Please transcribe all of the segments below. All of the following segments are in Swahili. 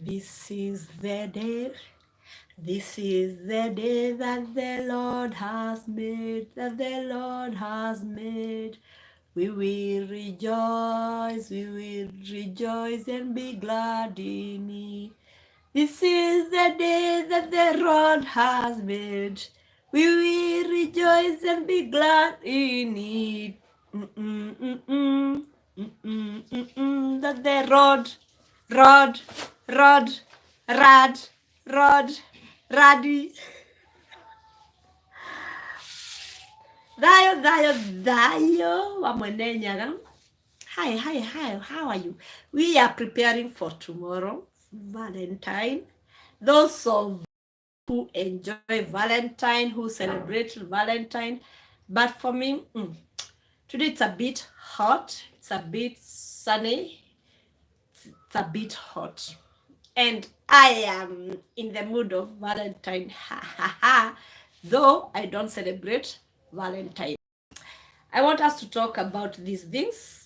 This is the day. This is the day that the Lord has made, that the Lord has made. We will rejoice and be glad in it. This is the day that the Lord has made. We will rejoice and be glad in it. That the rod, ruddy. Dayo. Wamonenyaga. Hi, how are you? We are preparing for tomorrow, Valentine. Those of who enjoy Valentine, who celebrate Valentine. But for me, today it's a bit hot, it's a bit sunny, it's a bit hot. And I am in the mood of Valentine, though I don't celebrate Valentine. I want us to talk about these things.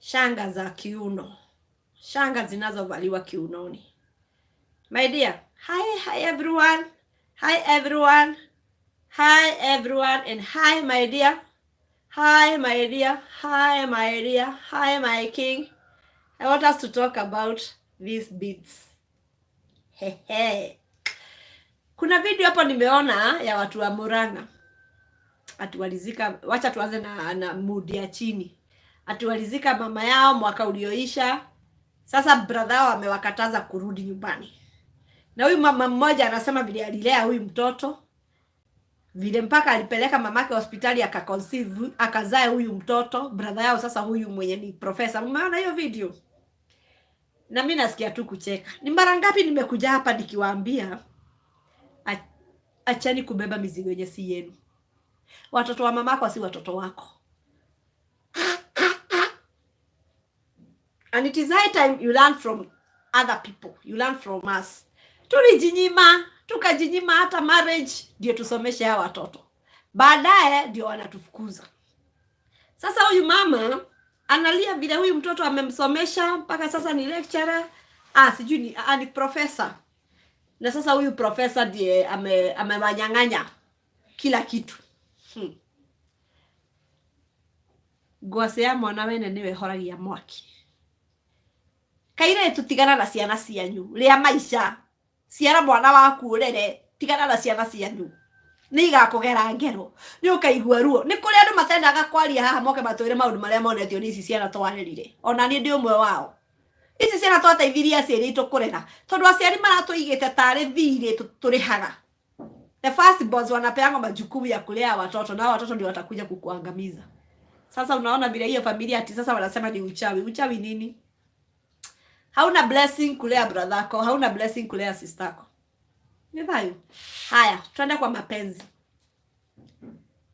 Shanga za kiuno. Shanga zinazovaliwa kiunoni. My dear, hi everyone. Hi everyone, and hi my dear. Hi my king. I want us to talk about these beads. Kuna video hapo nimeona ya watu wa Murang'a. Atuwalizika, wacha tuanze na mood ya chini. Atuwalizika mama yao mwaka ulioisha. Sasa brother wao amewakataza kurudi nyumbani. Na huyu mama mmoja anasema vile alilea huyu mtoto, vile mpaka alipeleka mamake hospitali akaconceive, akazae huyu mtoto, brother yao sasa huyu mwenye ni professor. Umeona hiyo video? Na mimi nasikia tu kucheka. Ni mara ngapi nimekuja hapa nikiwaambia achani kubeba mizigo yenye si yenu. Watoto wa mamako si watoto wako. And it is high time you learn from other people. You learn from us. Tukajinyima hata marriage ndio tusomeshe hawa watoto. Baadaye ndio wanatufukuza. Sasa huyu mama analia vile huyu mtoto amemsomesha mpaka sasa ni lecturer. Sijui ni professor. Na sasa huyu professor ndiye amewanyang'anya kila kitu. Gwase ya mwana wene niwe horagia mwaki. Kaire tutigana na ciana cianyu ria maisha. Ciara mwana waku urere, tigana na ciana cianyu. Ni igakugera ngero. Ni ukaigua ruo. Ni kuri andu matendaga kwaria haha moke matwire maundu maria monetio ni ici ciana twarerire. Ona ni ndi umwe wao. Ici ciana twateithiria ciari itukurera. Tondu aciari maratuigite tari thiri turihaga. The first boss wanapeanga majukumu ya kulea watoto na watoto ndio watakuja kukuangamiza. Sasa unaona vile hiyo familia ati sasa wanasema ni uchawi. Uchawi nini? Hauna blessing kulea brother yako, hauna blessing kulea sister yako. Nivayo. Haya, tuende kwa mapenzi.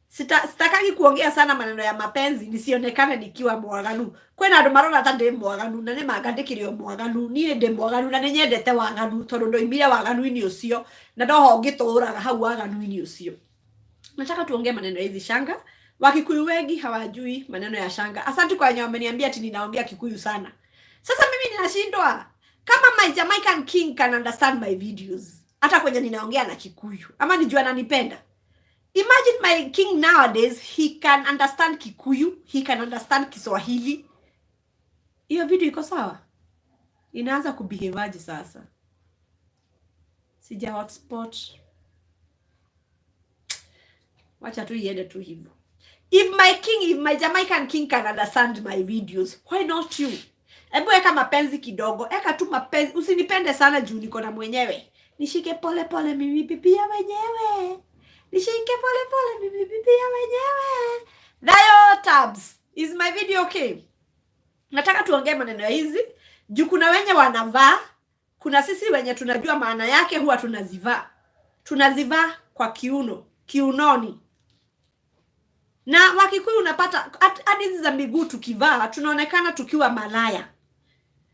Sitakaki kuongea sana maneno ya mapenzi nisionekane nikiwa mwaganu. Kwena andu marona ta ndi mwaganu na ni magandikirio mwaganu, ni ndi mwaganu na ninyendete waganu tondu ndoimire waganu ini ucio na ndoho ngituraga hau waganu ini ucio. Nataka tuongee maneno hizi shanga. Wakikuyu wengi hawajui maneno ya shanga. Asante kwa wenye wameniambia ati ninaongea Kikuyu sana. Sasa mimi ninashindwa. Kama my Jamaican king can understand my videos, hata kwenye ninaongea na Kikuyu, ama nijua ananipenda. Imagine my king nowadays, he can understand Kikuyu, he can understand Kiswahili. Hiyo video iko sawa? Inaanza kubehaveaje sasa? Sija hotspot. Wacha tu iende tu hivyo. If my Jamaican king can understand my videos, why not you? Ebu eka mapenzi kidogo. Eka tu mapenzi. Usinipende sana juu niko na mwenyewe. Nishike pole pole mimi bibi ya wenyewe. Nishike pole pole mimi bibi ya wenyewe. Dayo tabs. Is my video okay? Nataka tuongee maneno hizi. Juu kuna wenye wanavaa. Kuna sisi wenye tunajua maana yake huwa tunazivaa. Tunazivaa kwa kiunoni. Na Wakikuyu unapata hadi hizi za miguu tukivaa tunaonekana tukiwa malaya.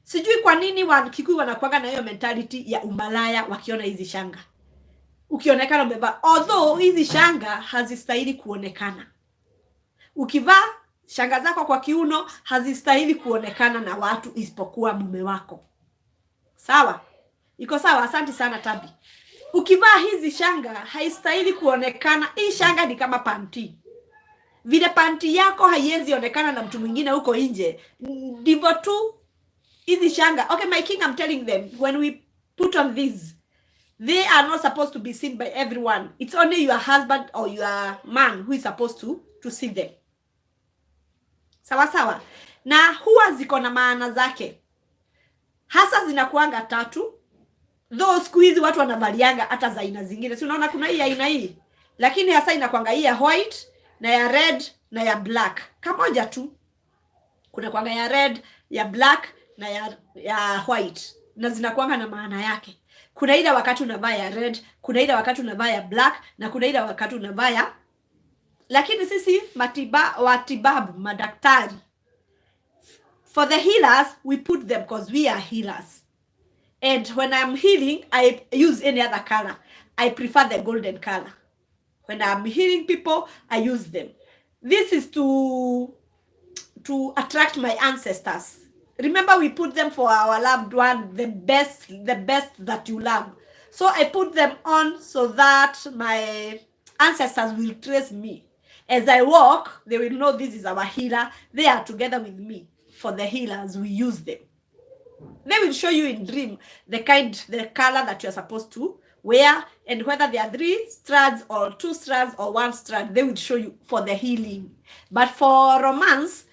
Sijui kwa nini Wakikuyu wanakuanga na hiyo mentality ya umalaya wakiona hizi shanga. ukionekana umevaa. Although hizi shanga hazistahili kuonekana. Ukivaa shanga zako kwa kiuno hazistahili kuonekana na watu isipokuwa mume wako. Sawa? Iko sawa? Asante sana Tabi. Ukivaa hizi shanga haistahili kuonekana. Hii shanga ni kama panty. Vile panty yako haiwezi onekana na mtu mwingine huko nje, ndivyo tu hizi shanga. Okay, my king, I'm telling them, when we put on these, they are not supposed to be seen by everyone. It's only your husband or your man who is supposed to see them. Sawa sawa. Na huwa ziko na maana zake. Hasa zinakuanga 3. Though siku hizi watu wanavalianga hata za aina zingine. Si unaona kuna hii aina hii. Lakini hasa inakuanga hii ya white na ya red na ya black. Kamoja tu. Kuna kuanga ya red, ya black na ya white. Na zinakuanga na maana yake. Kuna ile wakati unavaa ya red, kuna ile wakati unavaa ya black, na kuna ile wakati unavaa ya. Lakini sisi watibabu, madaktari, for the healers, we put them because we are healers. And when I'm healing, I use any other color. I prefer the golden color. When I'm healing people, I use them. This is to attract my ancestors. Remember, we put them for our loved one, the best that you love. So I put them on so that my ancestors will trace me. As I walk, they will know this is our healer. They are together with me. For the healers, we use them. They will show you in dream the color that you are supposed to wear, and whether they are 3 strands or 2 strands or 1 strand, they will show you for the healing. But for romance,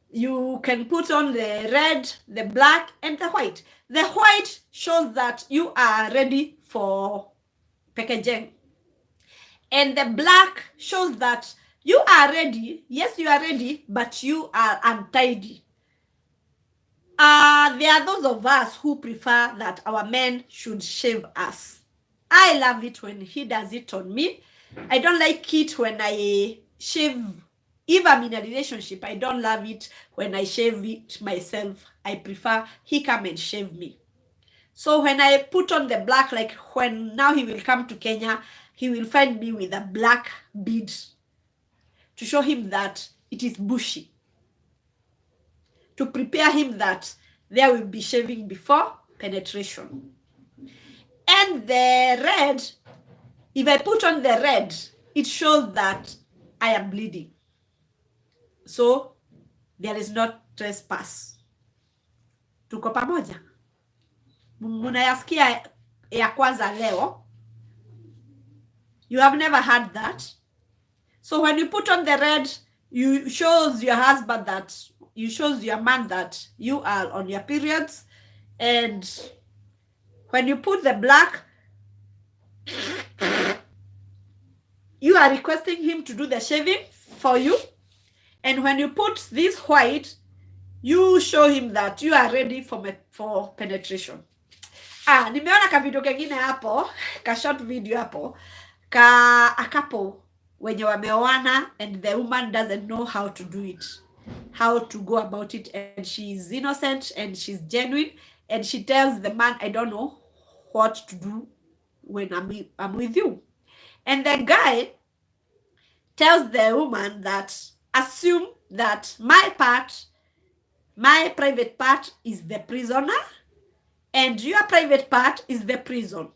you can put on the red, the black, and the white. The white shows that you are ready for packaging. And the black shows that you are ready. Yes, you are ready, but you are untidy. There are those of us who prefer that our men should shave us. I love it when he does it on me. I don't like it when I shave. If I'm in a relationship, I don't love it when I shave it myself. I prefer he come and shave me. So when I put on the black, like when now he will come to Kenya, he will find me with a black bead to show him that it is bushy. To prepare him that there will be shaving before penetration. And the red, if I put on the red, it shows that I am bleeding. So there is not trespass. Tuko pamoja? Munayasikia ya kwanza leo? You have never heard that? So when you put on the red, you shows your husband that, you shows your man that you are on your periods. And when you put the black, you are requesting him to do the shaving for you. And when you put this white, you show him that you are ready for penetration. Nimeona ka video kengine hapo, ka short video hapo, a couple wenye wameoana and the woman doesn't know how to do it, how to go about it, and she's innocent and she's genuine, and she tells the man, I don't know what to do when I'm with you. And the guy tells the woman that, assume that my private part is the prisoner and your private part is the prison.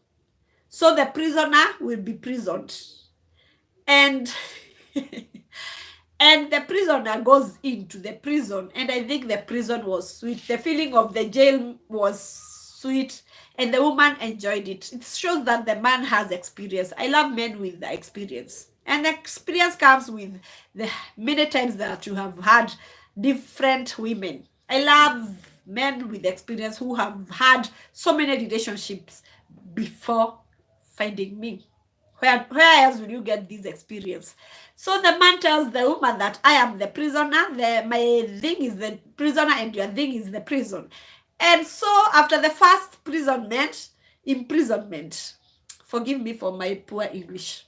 So the prisoner will be prisoned. And and the prisoner goes into the prison, and I think the prison was sweet. The feeling of the jail was sweet, and the woman enjoyed it. It shows that the man has experience. I love men with the experience. And the experience comes with the many times that you have had different women. I love men with experience who have had so many relationships before finding me. Where else will you get this experience? So the man tells the woman that I am the prisoner, my thing is the prisoner and your thing is the prison. And so after the first imprisonment, forgive me for my poor English.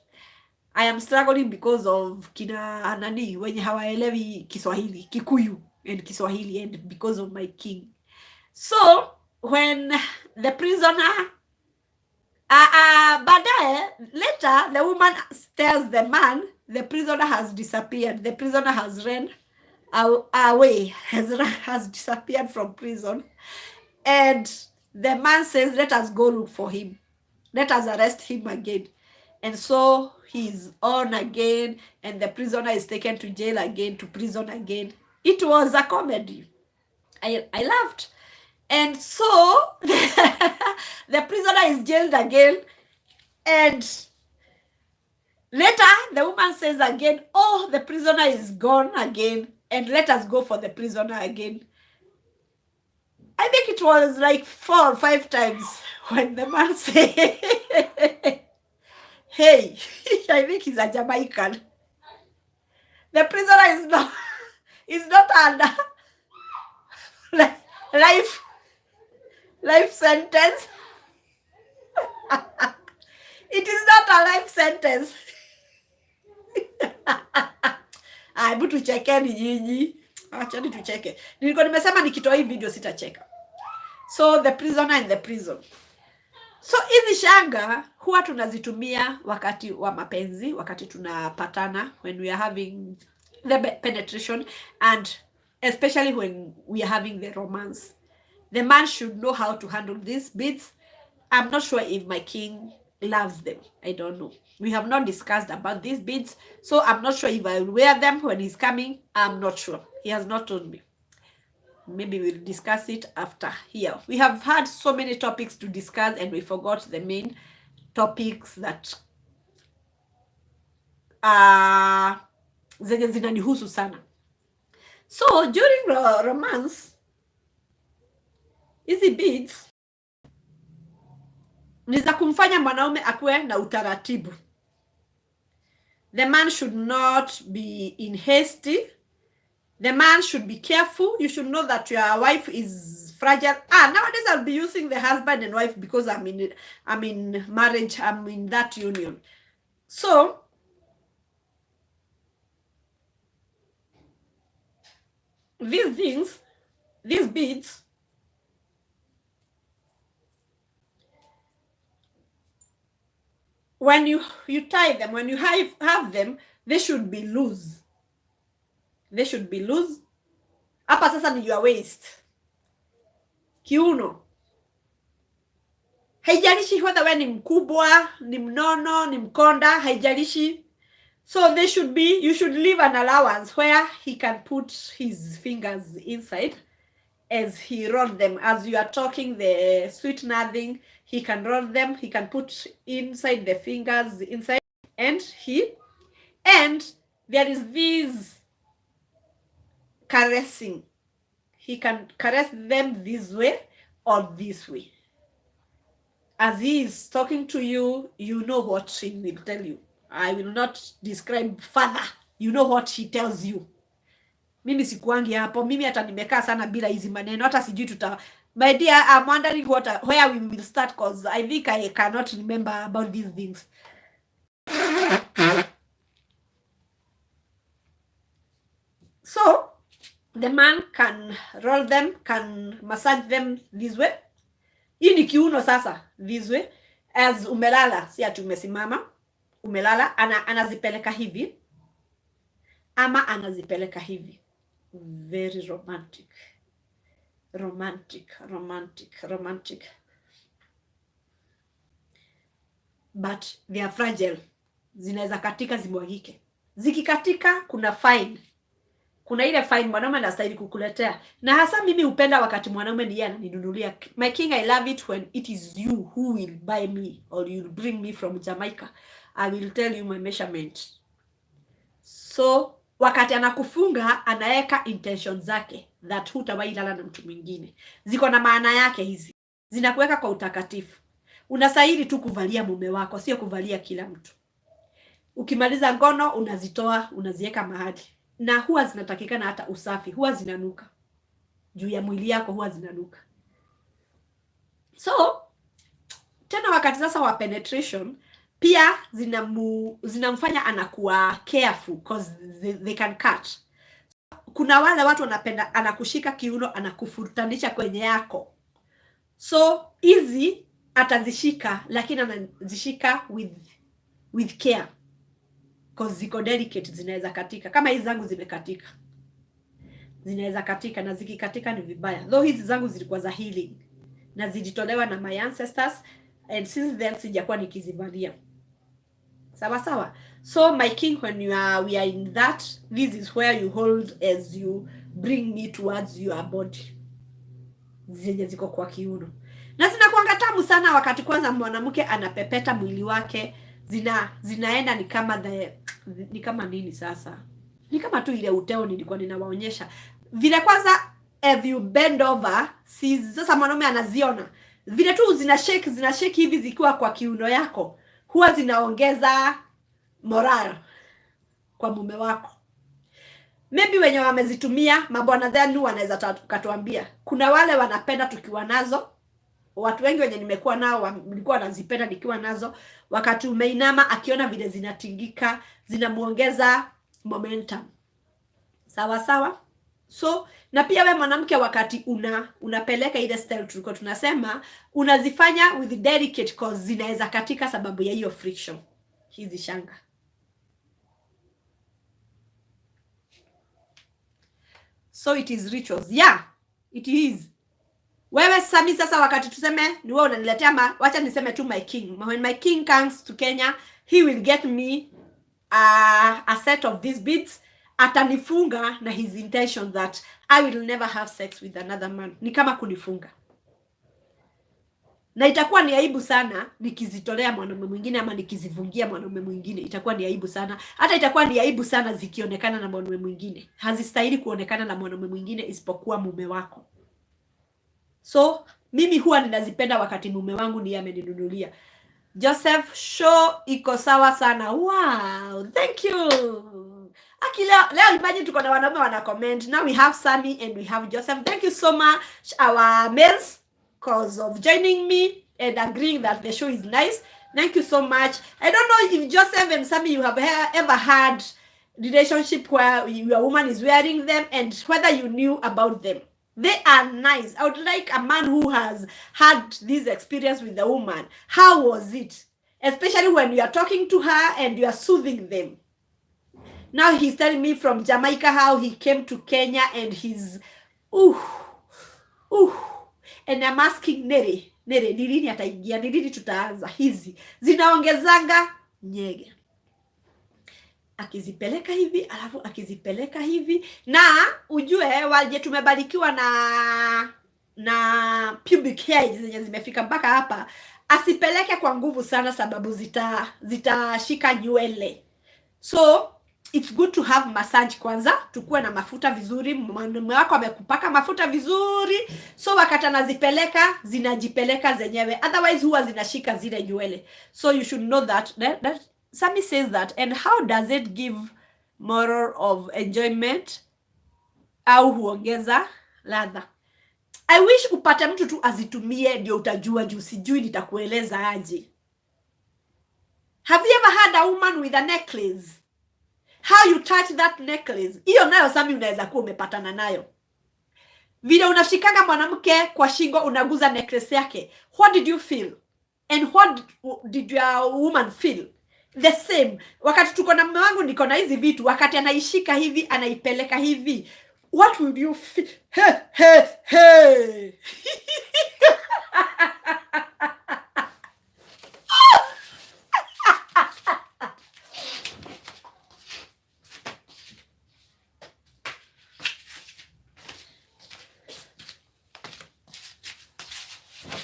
I am struggling because of kina anani wenye hawaelewi Kiswahili, Kikuyu and Kiswahili, and because of my king. So when the prisoner Baadaye, later, the woman tells the man the prisoner has disappeared. The prisoner has ran away, has disappeared from prison. And the man says, let us go look for him. Let us arrest him again. And so he's on again, and the prisoner is taken to jail again, to prison again. It was a comedy. I laughed. And so the prisoner is jailed again, and later the woman says again, oh, the prisoner is gone again, and let us go for the prisoner again. I think it was like 4 or 5 times when the man said, hey, I think he's a Jamaican. The prisoner is not under life sentence. It is not a life sentence. Hebu tuchekeni nyinyi. Achani tucheke. Nilikuwa nimesema nikitoa hii video sitacheka. So the prisoner in the prison. So hizi shanga huwa tunazitumia wakati wa mapenzi, wakati tunapatana, when we are having the penetration, and especially when we are having the romance. The man should know how to handle these beads. I'm not sure if my king loves them. I don't know. We have not discussed about these beads, so I'm not sure if I will wear them when he's coming. I'm not sure. He has not told me. Maybe we'll discuss it after here. We have had so many topics to discuss, and we forgot the main topics that zenye zinanihusu sana. So during romance, hizi beads ni za kumfanya mwanaume akuwe na utaratibu. The man should not be in hasty. The man should be careful. You should know that your wife is fragile. Nowadays I'll be using the husband and wife because I'm in marriage. I'm in that union. So these things, these beads, when you tie them, when you have them, they should be loose. They should be loose. Hapa sasa ni your waist. Kiuno. Haijalishi whether we ni mkubwa, ni mnono, ni mkonda, haijalishi. So they should be, you should leave an allowance where he can put his fingers inside as he rolls them. As you are talking the sweet nothing, he can roll them, he can put inside the fingers inside, and there is this caressing. He can caress them this way or this way. As he is talking to you, you know what he will tell you. I will not describe further. You know what he tells you. Mimi sikuangi hapo. Mimi hata nimekaa sana bila hizi maneno. Hata sijui My dear, I'm wondering where we will start, because I think I cannot remember about these things. So the man can roll them, can massage them this way. Hii ni kiuno sasa, this way. As umelala, si ati umesimama, umelala, anazipeleka hivi, ama anazipeleka hivi. Very romantic. Romantic. But they are fragile. Zinaweza katika zimwagike. Zikikatika kuna fine. Kuna ile fine mwanaume anastahili kukuletea. Na hasa mimi upenda wakati mwanaume ni yeye ananinunulia. My king, I love it when it is you who will buy me, or you'll bring me from Jamaica. I will tell you my measurement. So wakati anakufunga anaweka intention zake that hutawahi lala na mtu mwingine. Ziko na maana yake hizi. Zinakuweka kwa utakatifu. Unastahili tu kuvalia mume wako, sio kuvalia kila mtu. Ukimaliza ngono unazitoa, unaziweka mahali. Na huwa zinatakikana hata usafi, huwa zinanuka. Juu ya mwili yako huwa zinanuka. So tena wakati sasa wa penetration pia zinamfanya anakuwa careful, because they can cut. Kuna wale watu wanapenda anakushika kiuno, anakufurutanisha kwenye yako. So hizi atazishika, lakini anazishika with care, cause ziko delicate, zinaweza katika. Kama hizi zangu zimekatika, zinaweza katika, na zikikatika ni vibaya. Though hizi zangu zilikuwa za healing na zilitolewa na my ancestors, and since then sijakuwa nikizivalia. Sawa sawa. So my king, when we are in that, this is where you hold as you bring me towards your body. Zenye ziko kwa kiuno, na zinakuanga tamu sana wakati kwanza mwanamke anapepeta mwili wake. Zinaenda ni kama ni kama nini sasa, ni kama tu ile uteo nilikuwa ninawaonyesha vile. Kwanza if you bend over, sasa mwanaume anaziona vile tu zina shake hivi zikiwa kwa kiuno yako, huwa zinaongeza moral kwa mume wako. Maybe wenye wamezitumia mabwana zenu wanaweza katuambia. Kuna wale wanapenda tukiwa nazo. Watu wengi wenye nimekuwa nao nilikuwa wanazipenda nikiwa nazo. Wakati umeinama akiona vile zinatingika, zinamuongeza momentum. Sawa sawa? So, na pia wewe mwanamke wakati unapeleka ile style tulikuwa tunasema, unazifanya with delicate cause zinaweza katika sababu ya hiyo friction. Hizi shanga. So it is rituals. Yeah, it is. Wewe Sami sasa wakati tuseme ni wewe unaniletea wacha niseme tu my king. When my king comes to Kenya, he will get me a set of these beads. Atanifunga na his intention that I will never have sex with another man. Ni kama kunifunga. Na itakuwa ni aibu sana nikizitolea mwanaume mwingine ama nikizivungia mwanaume mwingine. Itakuwa ni aibu sana. Hata itakuwa ni aibu sana zikionekana na mwanaume mwingine. Hazistahili kuonekana na mwanaume mwingine isipokuwa mume wako. So mimi huwa ninazipenda wakati mume wangu ni ameninunulia. Joseph, show iko sawa sana. Wow, thank you. Leo imagine tuko na wanaume wana comment. Now we have Sammy and we have Joseph. Thank you so much our males cause of joining me and agreeing that the show is nice. Thank you so much. I don't know if Joseph and Sammy you have ever had relationship where your woman is wearing them and whether you knew about them. They are nice. I would like a man who has had this experience with the woman. How was it? Especially when you are talking to her and you are soothing them. Now he's telling me from Jamaica how he came to Kenya and he's and I'm asking Nere, ni lini ataingia? Ni lini tutaanza? Hizi zinaongezanga nyege. Akizipeleka hivi, alafu akizipeleka hivi, na ujue waje tumebarikiwa na pubic hair zenye zimefika mpaka hapa. Asipeleke kwa nguvu sana sababu zitashika nywele. So it's good to have massage kwanza, tukue na mafuta vizuri, mume wako amekupaka mafuta vizuri, so wakati anazipeleka zinajipeleka zenyewe, otherwise huwa zinashika zile nywele. So you should know that Sammy says that. And how does it give moral of enjoyment au huongeza ladha? I wish upate mtu tu azitumie ndio utajua, juu sijui nitakueleza aje. Have you ever had a woman with a necklace? How you touch that necklace? Hiyo nayo Sammy unaweza kuwa umepatana nayo. Vile unashikanga mwanamke kwa shingo unaguza necklace yake. What did you feel? And what did your woman feel? The same. Wakati tuko na mume wangu niko na hizi vitu, wakati anaishika hivi, anaipeleka hivi, what would you feel? Hey.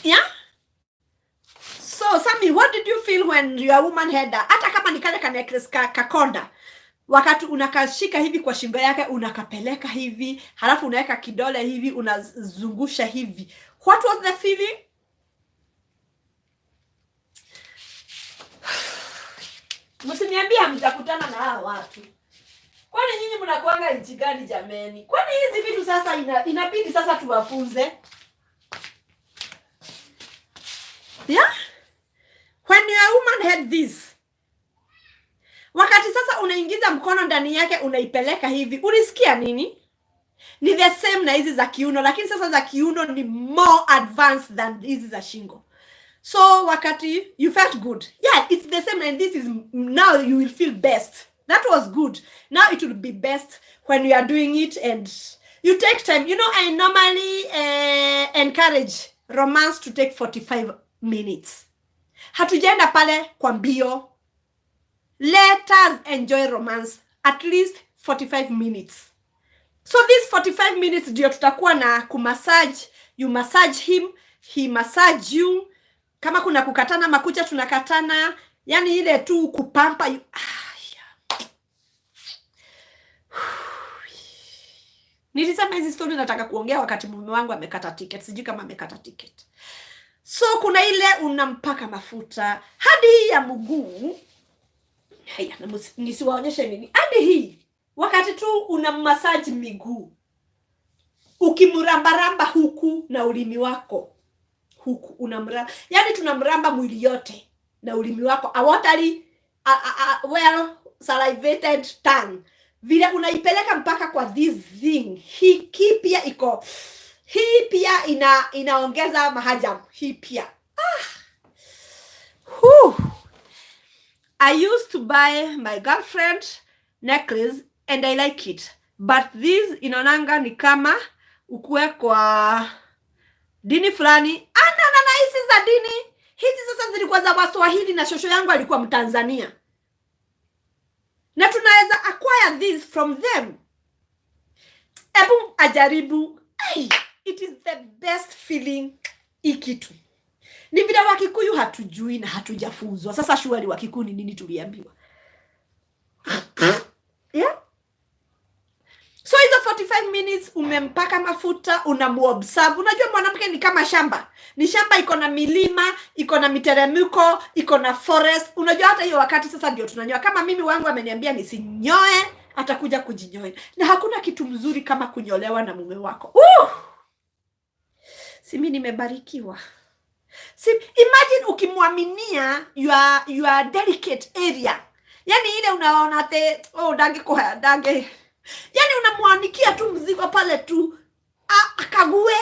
Yeah? So, Sammy, what did you feel when your woman had that? Hata kama ni kale ka necklace kakonda. Wakati unakashika hivi kwa shingo yake, unakapeleka hivi, halafu unaweka kidole hivi, unazungusha hivi. What was the feeling? Msiniambia mtakutana na hao watu. Kwani nyinyi mnakuanga nchi gani jameni? Kwani hizi vitu sasa inabidi sasa tuwafunze? Yeah? When your woman had this, wakati sasa unaingiza mkono ndani yake unaipeleka hivi, ulisikia nini? Ni the same na hizi za kiuno, lakini sasa za kiuno ni more advanced than hizi za shingo. So wakati you felt good. Yeah, it's the same, and this is now you will feel best. That was good. Now it will be best when you are doing it and you take time. You know, I normally encourage romance to take 45 minutes. Hatujaenda pale kwa mbio. Let us enjoy romance at least 45 minutes. So this 45 minutes ndio tutakuwa na kumassage. You massage him, he massage you. Kama kuna kukatana makucha tunakatana. Yani ile tu kupampa you. Nilisema hizi story nataka kuongea wakati mume wangu amekata ticket. Sijui kama amekata ticket. So kuna ile unampaka mafuta. Hadi hii ya mguu. Haya, nisiwaonyeshe nini. Hadi hii. Wakati tu unamassage miguu. Ukimramba huku na ulimi wako. Huku unamramba. Yani tunamramba mwili yote na ulimi wako. A watery, well salivated tongue. Vile unaipeleka mpaka kwa this thing. Hii pia iko. Hii pia inaongeza mahajam. Hii pia. I used to buy my girlfriend necklace and I like it. But this inaonanga ni kama ukue kwa dini fulani. Hizi za dini. Hizi sasa zilikuwa za Waswahili na shosho yangu alikuwa Mtanzania. Na tunaweza acquire this from them. Ebu ajaribu. It is the best feeling ikitu. Ni vile Wakikuyu hatujui na hatujafunzwa. Sasa shughuli Wakikuyu ni nini tuliambiwa? Yeah? So hizo 45 minutes umempaka mafuta, unamuobserve. Unajua mwanamke ni kama shamba. Ni shamba iko na milima, iko na miteremko, iko na forest. Unajua hata hiyo wakati sasa ndio tunanyoa. Kama mimi wangu ameniambia nisinyoe, atakuja kujinyoe. Na hakuna kitu mzuri kama kunyolewa na mume wako. Si mimi nimebarikiwa. Imagine ukimwaminia your delicate area. Yani ile unaona dange. Yani unamwanikia tu mzigo pale tu. Akague.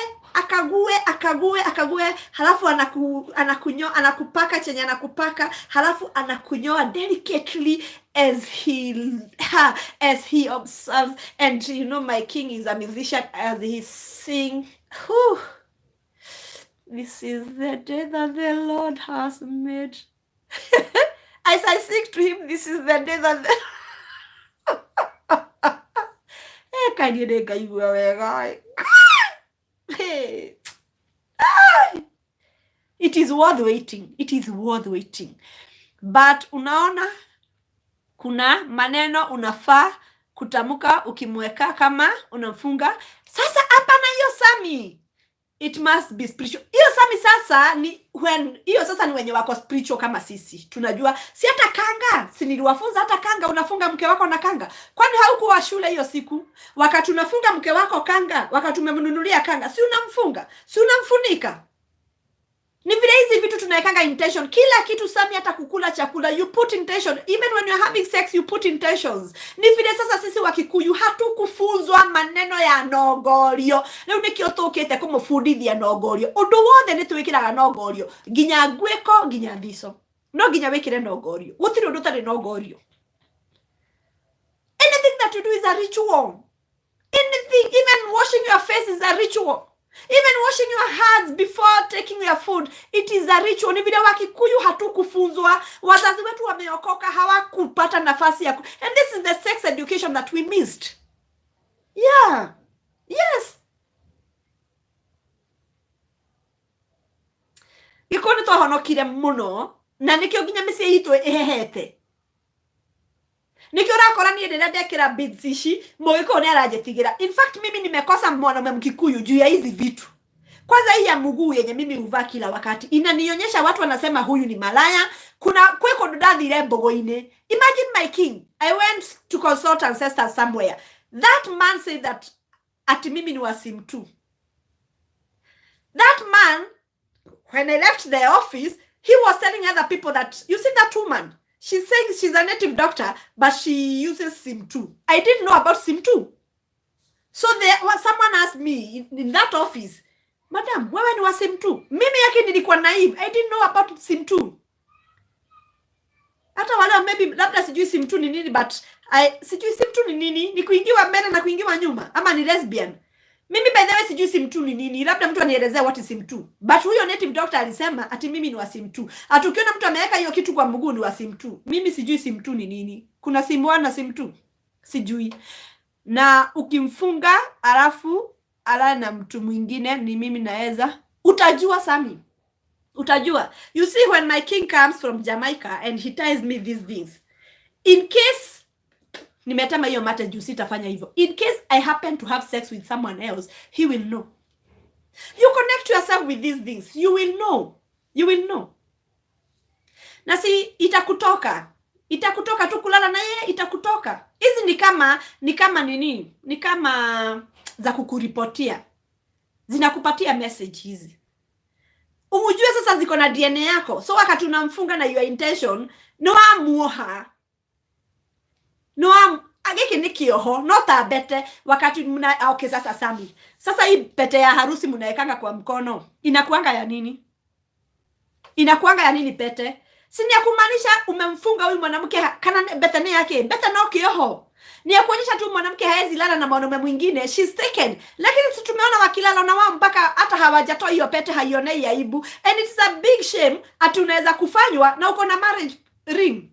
Halafu anakupaka chenye anakupaka. Halafu anakunyoa delicately as he observes. And you know my king is a musician as he sing. This is the day that the Lord has made. As I sing to him, this is the day that the... It is worth waiting. It is worth waiting. But unaona, kuna maneno unafaa kutamuka ukimweka kama unamfunga. Sasa hapa na hiyo Sami. It must be spiritual. Hiyo Sami sasa ni hiyo sasa ni wenye wako spiritual kama sisi. Tunajua si hata kanga, si niliwafunza hata kanga unafunga mke wako na kanga. Kwani haukuwa shule hiyo siku? Wakati unafunga mke wako kanga, wakati umemnunulia kanga, si unamfunga? Si unamfunika? Ni vile hizi vitu tunaekanga intention. Kila kitu Sami hata kukula chakula you put intention. Even when you're having sex you put intentions. Ni vile sasa sisi Wakikuyu hatukufunzwa maneno ya nogorio. Leo nikiotukite kumufundithia nogorio. Undu wothe ni twikiraga nogorio. Nginya ngweko nginya thiso. No nginya wikire nogorio. Gutiri undu tari nogorio. Anything that you do is a ritual. Anything, even washing your face is a ritual. Even washing your hands before taking your food, it is a ritual. Ni vile Wakikuyu hatukufunzwa. Wazazi wetu wameokoka hawakupata nafasi ya and this is the sex education that we missed. Yeah. Yes. Gikoni to honokire muno na nikio ginya misi itu ehehete. Nikio rakora ni ndenda ndekira beads ici Mugikuyu ni arajetigira. In fact mimi nimekosa mwanaume Mkikuyu juu ya hizi vitu. Kwanza hii ya mguu yenye mimi huvaa kila wakati inanionyesha watu wanasema huyu ni malaya. Kuna kweko ndathire Mbogo-ini. Imagine my king. I went to consult Ancestral somewhere. That man said that ati mimi ni wasim tu. That man, when I left the office, he was telling other people that, you see that woman? She's saying she's a native doctor, but she uses SIM2. I didn't know about SIM2. So someone asked me in that office, Madam, wewe ni wa sim 2. Mimi yake nilikuwa naive. I didn't know about sim 2. Hata wale maybe labda sijui sim 2 ni nini, but sijui sim 2 ni nini? Ni kuingiwa mbele na kuingiwa nyuma ama ni lesbian? Mimi by the way sijui sim 2 ni nini. Labda mtu anielezea what is sim 2. But huyo native doctor alisema ati mimi ni wa sim 2. Ati ukiona mtu ameweka hiyo kitu kwa mguu ni wa sim 2. Mimi sijui sim 2 ni nini. Kuna sim 1 na sim 2. Sijui. Na ukimfunga alafu ala na mtu mwingine ni mimi naweza, utajua Sami. Utajua. You see, when my king comes from Jamaica and he tells me these things, in case nimetema hiyo mate juu sitafanya hivyo, in case I happen to have sex with someone else, he will know. You connect yourself with these things, you will know. You will know. Na si itakutoka tu kulala na yeye, itakutoka. Hizi ni kama nini? Ni kama za kukuripotia. Zinakupatia message hizi. Umujue sasa ziko na DNA yako. So wakati unamfunga na your intention, no amuoha. Ageke ni kioho, no tabete wakati okay sasa Sami. Sasa hii pete ya harusi mnaekanga kwa mkono. Inakuanga ya nini? Inakuanga ya nini pete? Si ni ya kumaanisha umemfunga huyu mwanamke kana betane yake. Beta no kioho. Ni ya kuonyesha tu mwanamke haezi lala na mwanaume mwingine, she's taken. Lakini si tumeona wakilala na wao mpaka hata hawajatoa hiyo pete, haionei aibu. And it's a big shame ati unaweza kufanywa na uko na marriage ring.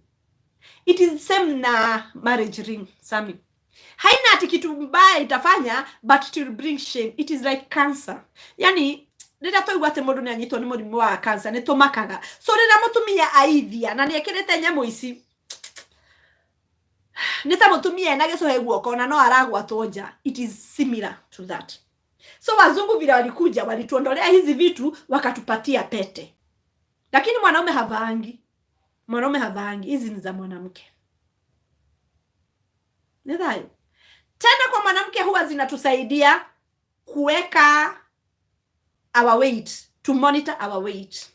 It is same na marriage ring, Sami. Haina ati kitu mbaya itafanya, but it will bring shame. It is like cancer. Yani rĩrĩa twaigua atĩ mũndũ nĩanyitwo nĩ mũrimũ wa cancer nĩ tũmakaga. So rĩrĩa mũtumia aithia na nĩekĩrĩte nyamũ ici, nita mutumia na geso guoko na no aragwatwo nja. It is similar to that. So wazungu vile walikuja walituondolea hizi vitu wakatupatia pete. Lakini mwanaume havangi. Mwanaume havangi. Hizi ni za mwanamke. Nidhayo. Tena kwa mwanamke huwa zinatusaidia kuweka our weight, to monitor our weight.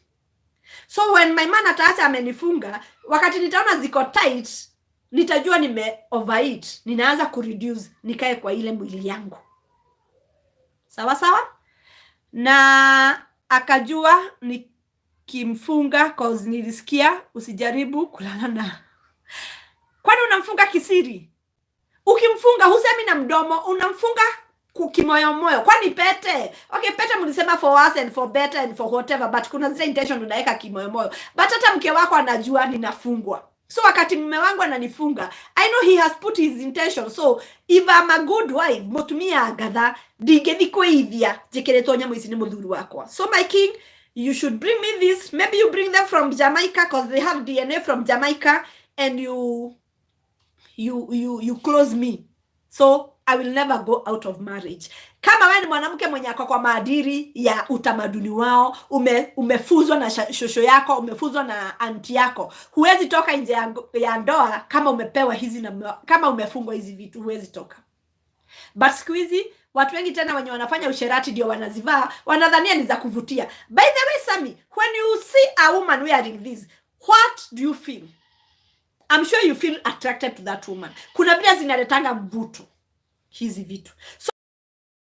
So when my man ataacha amenifunga, wakati nitaona ziko tight, nitajua nime overeat, ninaanza kureduce, nikae kwa ile mwili yangu. Sawa sawa? Na akajua nikimfunga cause nilisikia usijaribu kulala na. Kwani unamfunga kisiri? Ukimfunga husemi na mdomo, unamfunga kukimoyo moyo. Kwani pete? Okay, pete mlisema for us and for better and for whatever, but kuna zile intention unaweka kimoyo moyo. But hata mke wako anajua ninafungwa. So wakati mume wangu ananifunga, I know he has put his intention. So if I'm a good wife, mutumia agatha ndigethi kweithia jikiretwo nyamu ici ni muthuri wakwa. So my king, you should bring me this. Maybe you bring them from Jamaica because they have DNA from Jamaica, and you close me. So I will never go out of marriage. Kama wewe ni mwanamke mwenye ako kwa maadili ya utamaduni wao, umefuzwa na shosho yako, umefuzwa na aunti yako, huwezi toka nje ya ndoa kama umepewa hizi na kama umefungwa hizi vitu, huwezi toka. But siku hizi watu wengi tena wenye wanafanya usherati ndio wanazivaa, wanadhania ni za kuvutia. By the way, Sami, when you see a woman wearing this, what do you feel? I'm sure you feel attracted to that woman. Kuna vile zinaletanga mvuto hizi vitu. So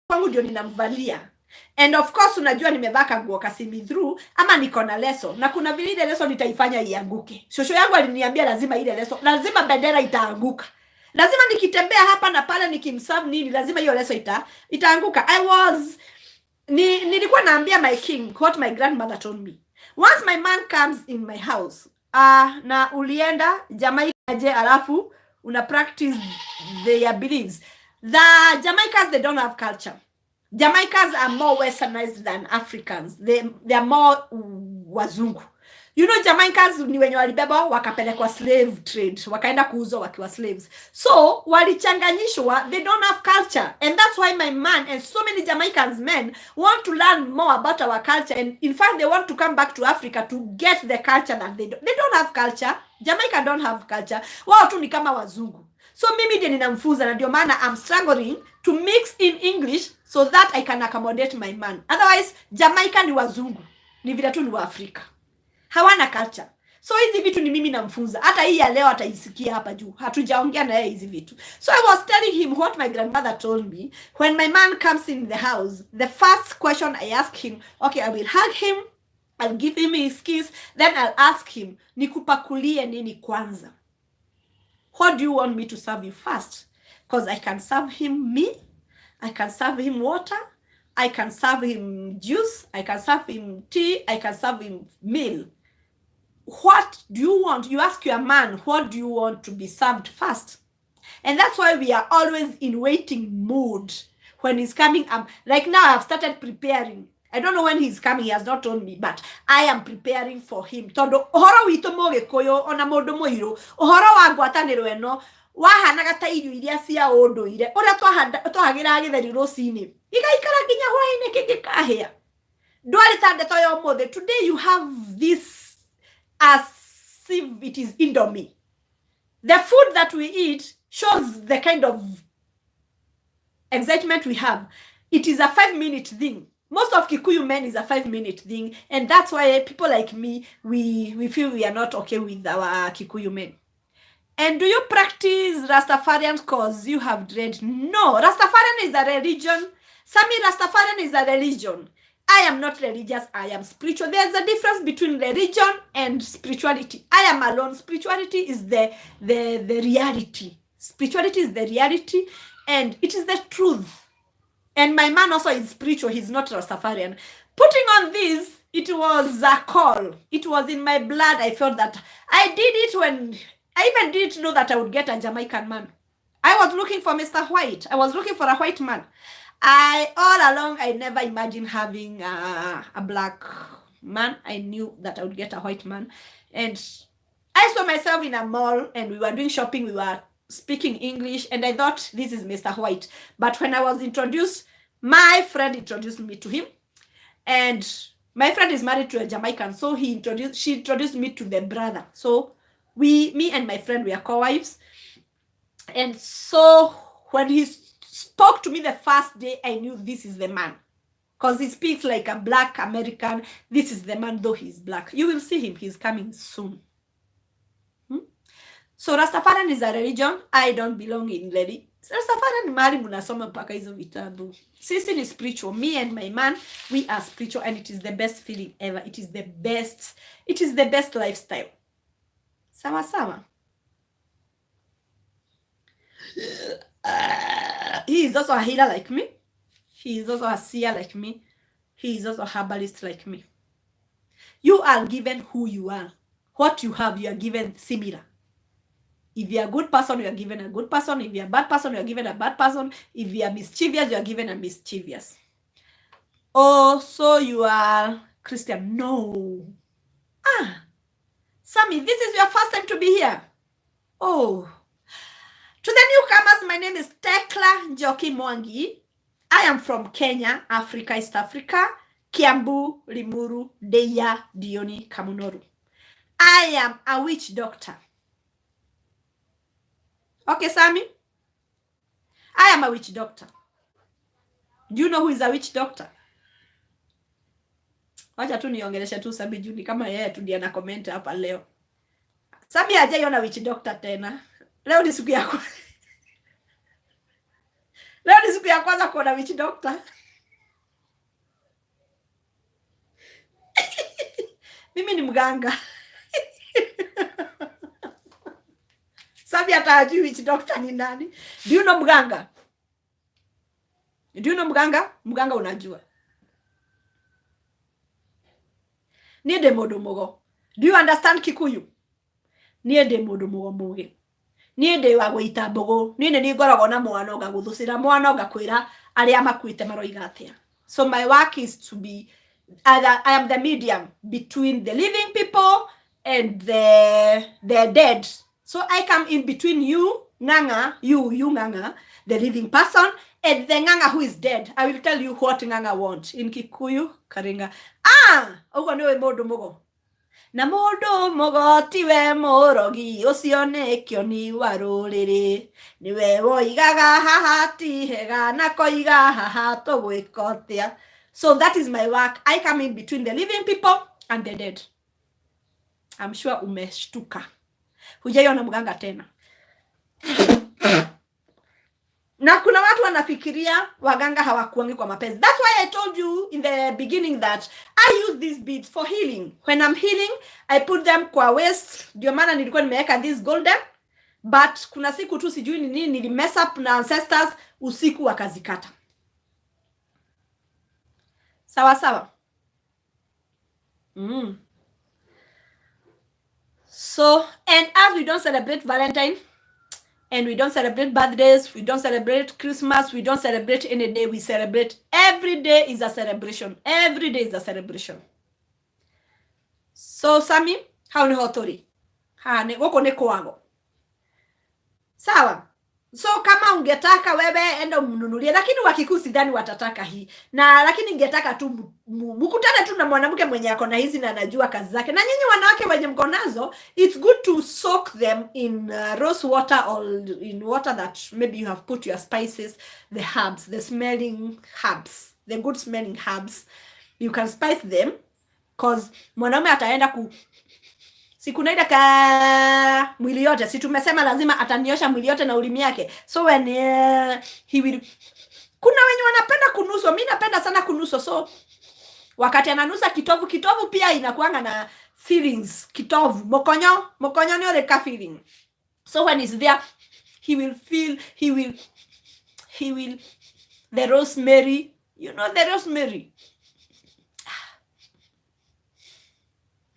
kwangu ndio ninamvalia. And of course unajua nimevaa kanguo kasimi through ama niko na leso. Na kuna vile ile leso nitaifanya ianguke. Shosho yangu aliniambia lazima ile leso, lazima bendera itaanguka. Lazima nikitembea hapa na pale nikimserve nini, lazima hiyo leso itaanguka. Nilikuwa naambia my king what my grandmother told me. Once my man comes in my house, na ulienda Jamaica je alafu una practice their beliefs. The Jamaicans, they don't have culture. Jamaicans are more westernized than Africans. They are more wazungu. You know, Jamaicans ni wenye walibeba wakapelekwa slave trade, wakaenda kuuzwa wakiwa slaves. So walichanganyishwa, they don't have culture, and that's why my man and so many Jamaicans men want to learn more about our culture, and in fact they want to come back to Africa to get the culture that they don't have culture. Jamaica don't have culture. Wao tu ni kama wazungu. So mimi ndiye ninamfuza, na ndio maana I'm struggling to mix in English so that I can accommodate my man. Otherwise Jamaica ni wazungu, ni vile tu ni wa Afrika, hawana culture. So hizi vitu ni mimi namfunza. Hata hii ya leo ataisikia hapa juu. Hatujaongea na yeye hizi vitu. So I was telling him what my grandmother told me. When my man comes in the house, the first question I ask him, okay, I will hug him, I'll give him his kiss, then I'll ask him, nikupakulie nini kwanza? What do you want me to serve you first? Because I can serve him me, I can serve him water, I can serve him juice, I can serve him tea, I can serve him meal. What do you want? You ask your man, what do you want to be served first? And that's why we are always in waiting mood when he's coming up. Like now I've started preparing. I don't know when he's coming, he has not told me, but I am preparing for him. Tondo ohoro wito moge koyo ona modo moiro. Ohoro wa ngwataniro eno wahanaga ta irio iria cia unduire. Ora twahagira githeri rocini. Igaikara nginya hwaine kingikahia. Ndwari tandeto yo mothe. Today you have this as if it is Indomie. The food that we eat shows the kind of excitement we have. It is a 5-minute thing. Most of Kikuyu men is a 5-minute thing. And that's why people like me, we feel we are not okay with our Kikuyu men. And do you practice Rastafarian cause you have dread? No, Rastafarian is a religion. Sami, Rastafarian is a religion. I am not religious, I am spiritual. There's a difference between religion and spirituality. I am alone. Spirituality is the reality. Spirituality is the reality and it is the truth. And my man also is spiritual. He's not Rastafarian. Putting on this, it was a call. It was in my blood. I felt that I did it when I even didn't know that I would get a Jamaican man. I was looking for Mr. White. I was looking for a white man. All along, I never imagined having a black man. I knew that I would get a white man. And I saw myself in a mall and we were doing shopping. We were speaking English and I thought this is Mr. White. But when I was introduced, my friend introduced me to him. And my friend is married to a Jamaican. So she introduced me to the brother. So me and my friend were co-wives. And so when he spoke to me the first day, I knew this is the man. Because he speaks like a black American. This is the man, though he's black. You will see him. He's coming soon. So Rastafarian is a religion. I don't belong in religion. Rastafarian mali munasoma mpaka hizo vitabu. Sisi ni spiritual. Me and my man, we are spiritual and it is the best feeling ever. It is the best. It is the best lifestyle. Sama sama. He is also a healer like me. He is also a seer like me. He is also a herbalist like me. You are given who you are. What you have, you are given similar. If you are a good person, you are given a good person. If you are a bad person, you are given a bad person. If you are mischievous, you are given a mischievous. Oh, so you are Christian. No. Sammy, this is your first time to be here. Oh. To the newcomers, my name is Tekla Njoki Mwangi. I am from Kenya, Africa, East Africa, Kiambu, Limuru, Deya, Dioni, Kamunoru. I am a witch doctor. Okay, Sammy? I am a witch doctor. Do you know who is a witch doctor? Wacha tu niongelesha tu Sammy Juni kama yeye tu ndiye ana comment hapa leo. Sammy hajaiona witch doctor tena. Leo ni siku yako. Leo ni siku ya kwanza kuona witch doctor. Mimi ni mganga. Sabi atajui witch doctor ni nani. Do you know mganga? Do you know mganga? Mganga unajua. Niende modo mogo. Do you understand Kikuyu? Niende modo mogo muge. Niende wa gwita mbogo. Niende ni ngoragwo na mwana ngaguthucira mwana ngakwira aria makuite maroiga atia. So my work is to be I am the medium between the living people and the dead. So I come in between you, Nganga, you Nganga, the living person, and the Nganga who is dead. I will tell you what Nganga wants. In Kikuyu, Karinga. Ugo niwe modo mogo. Na modo mogo tiwe morogi, osione kioni warorere. Niwe woigaga hahati hega, nakoiga hahato wekotea. So that is my work. I come in between the living people and the dead. I'm sure umeshtuka. Hujaiona mganga tena. Na kuna watu wanafikiria waganga hawakuangi kwa mapenzi. That's why I told you in the beginning that I use these beads for healing. When I'm healing, I put them kwa waist. Ndio maana nilikuwa nimeweka this golden. But kuna siku tu sijui ni nini nilimess up na ancestors, usiku wakazikata. Sawa sawa. So, and as we don't celebrate Valentine, and we don't celebrate birthdays, we don't celebrate Christmas, we don't celebrate any day, we celebrate. Every day is a celebration. Every day is a celebration. So, Sami, hao ni hotori. Wako ne kwago. Sawa. So kama ungetaka wewe enda umnunulie, lakini Wakikuyu sidhani watataka hii. Na lakini ningetaka tu mkutane tu na mwanamke mwenye ako na hizi na anajua kazi zake. Na nyinyi wanawake wenye mko nazo, it's good to soak them in rose water or in water that maybe you have put your spices, the herbs, the smelling herbs, the good smelling herbs. You can spice them because mwanaume ataenda siku naida ka mwili yote. Si tumesema lazima ataniosha mwili yote na ulimi yake. So when he will, kuna wenye wanapenda kunuso. Mimi napenda sana kunuso. So wakati ananusa kitovu pia inakuanga na feelings. Kitovu, mokonyo ni ole ka feeling. So when he's there, he will feel, he will the rosemary, you know the rosemary.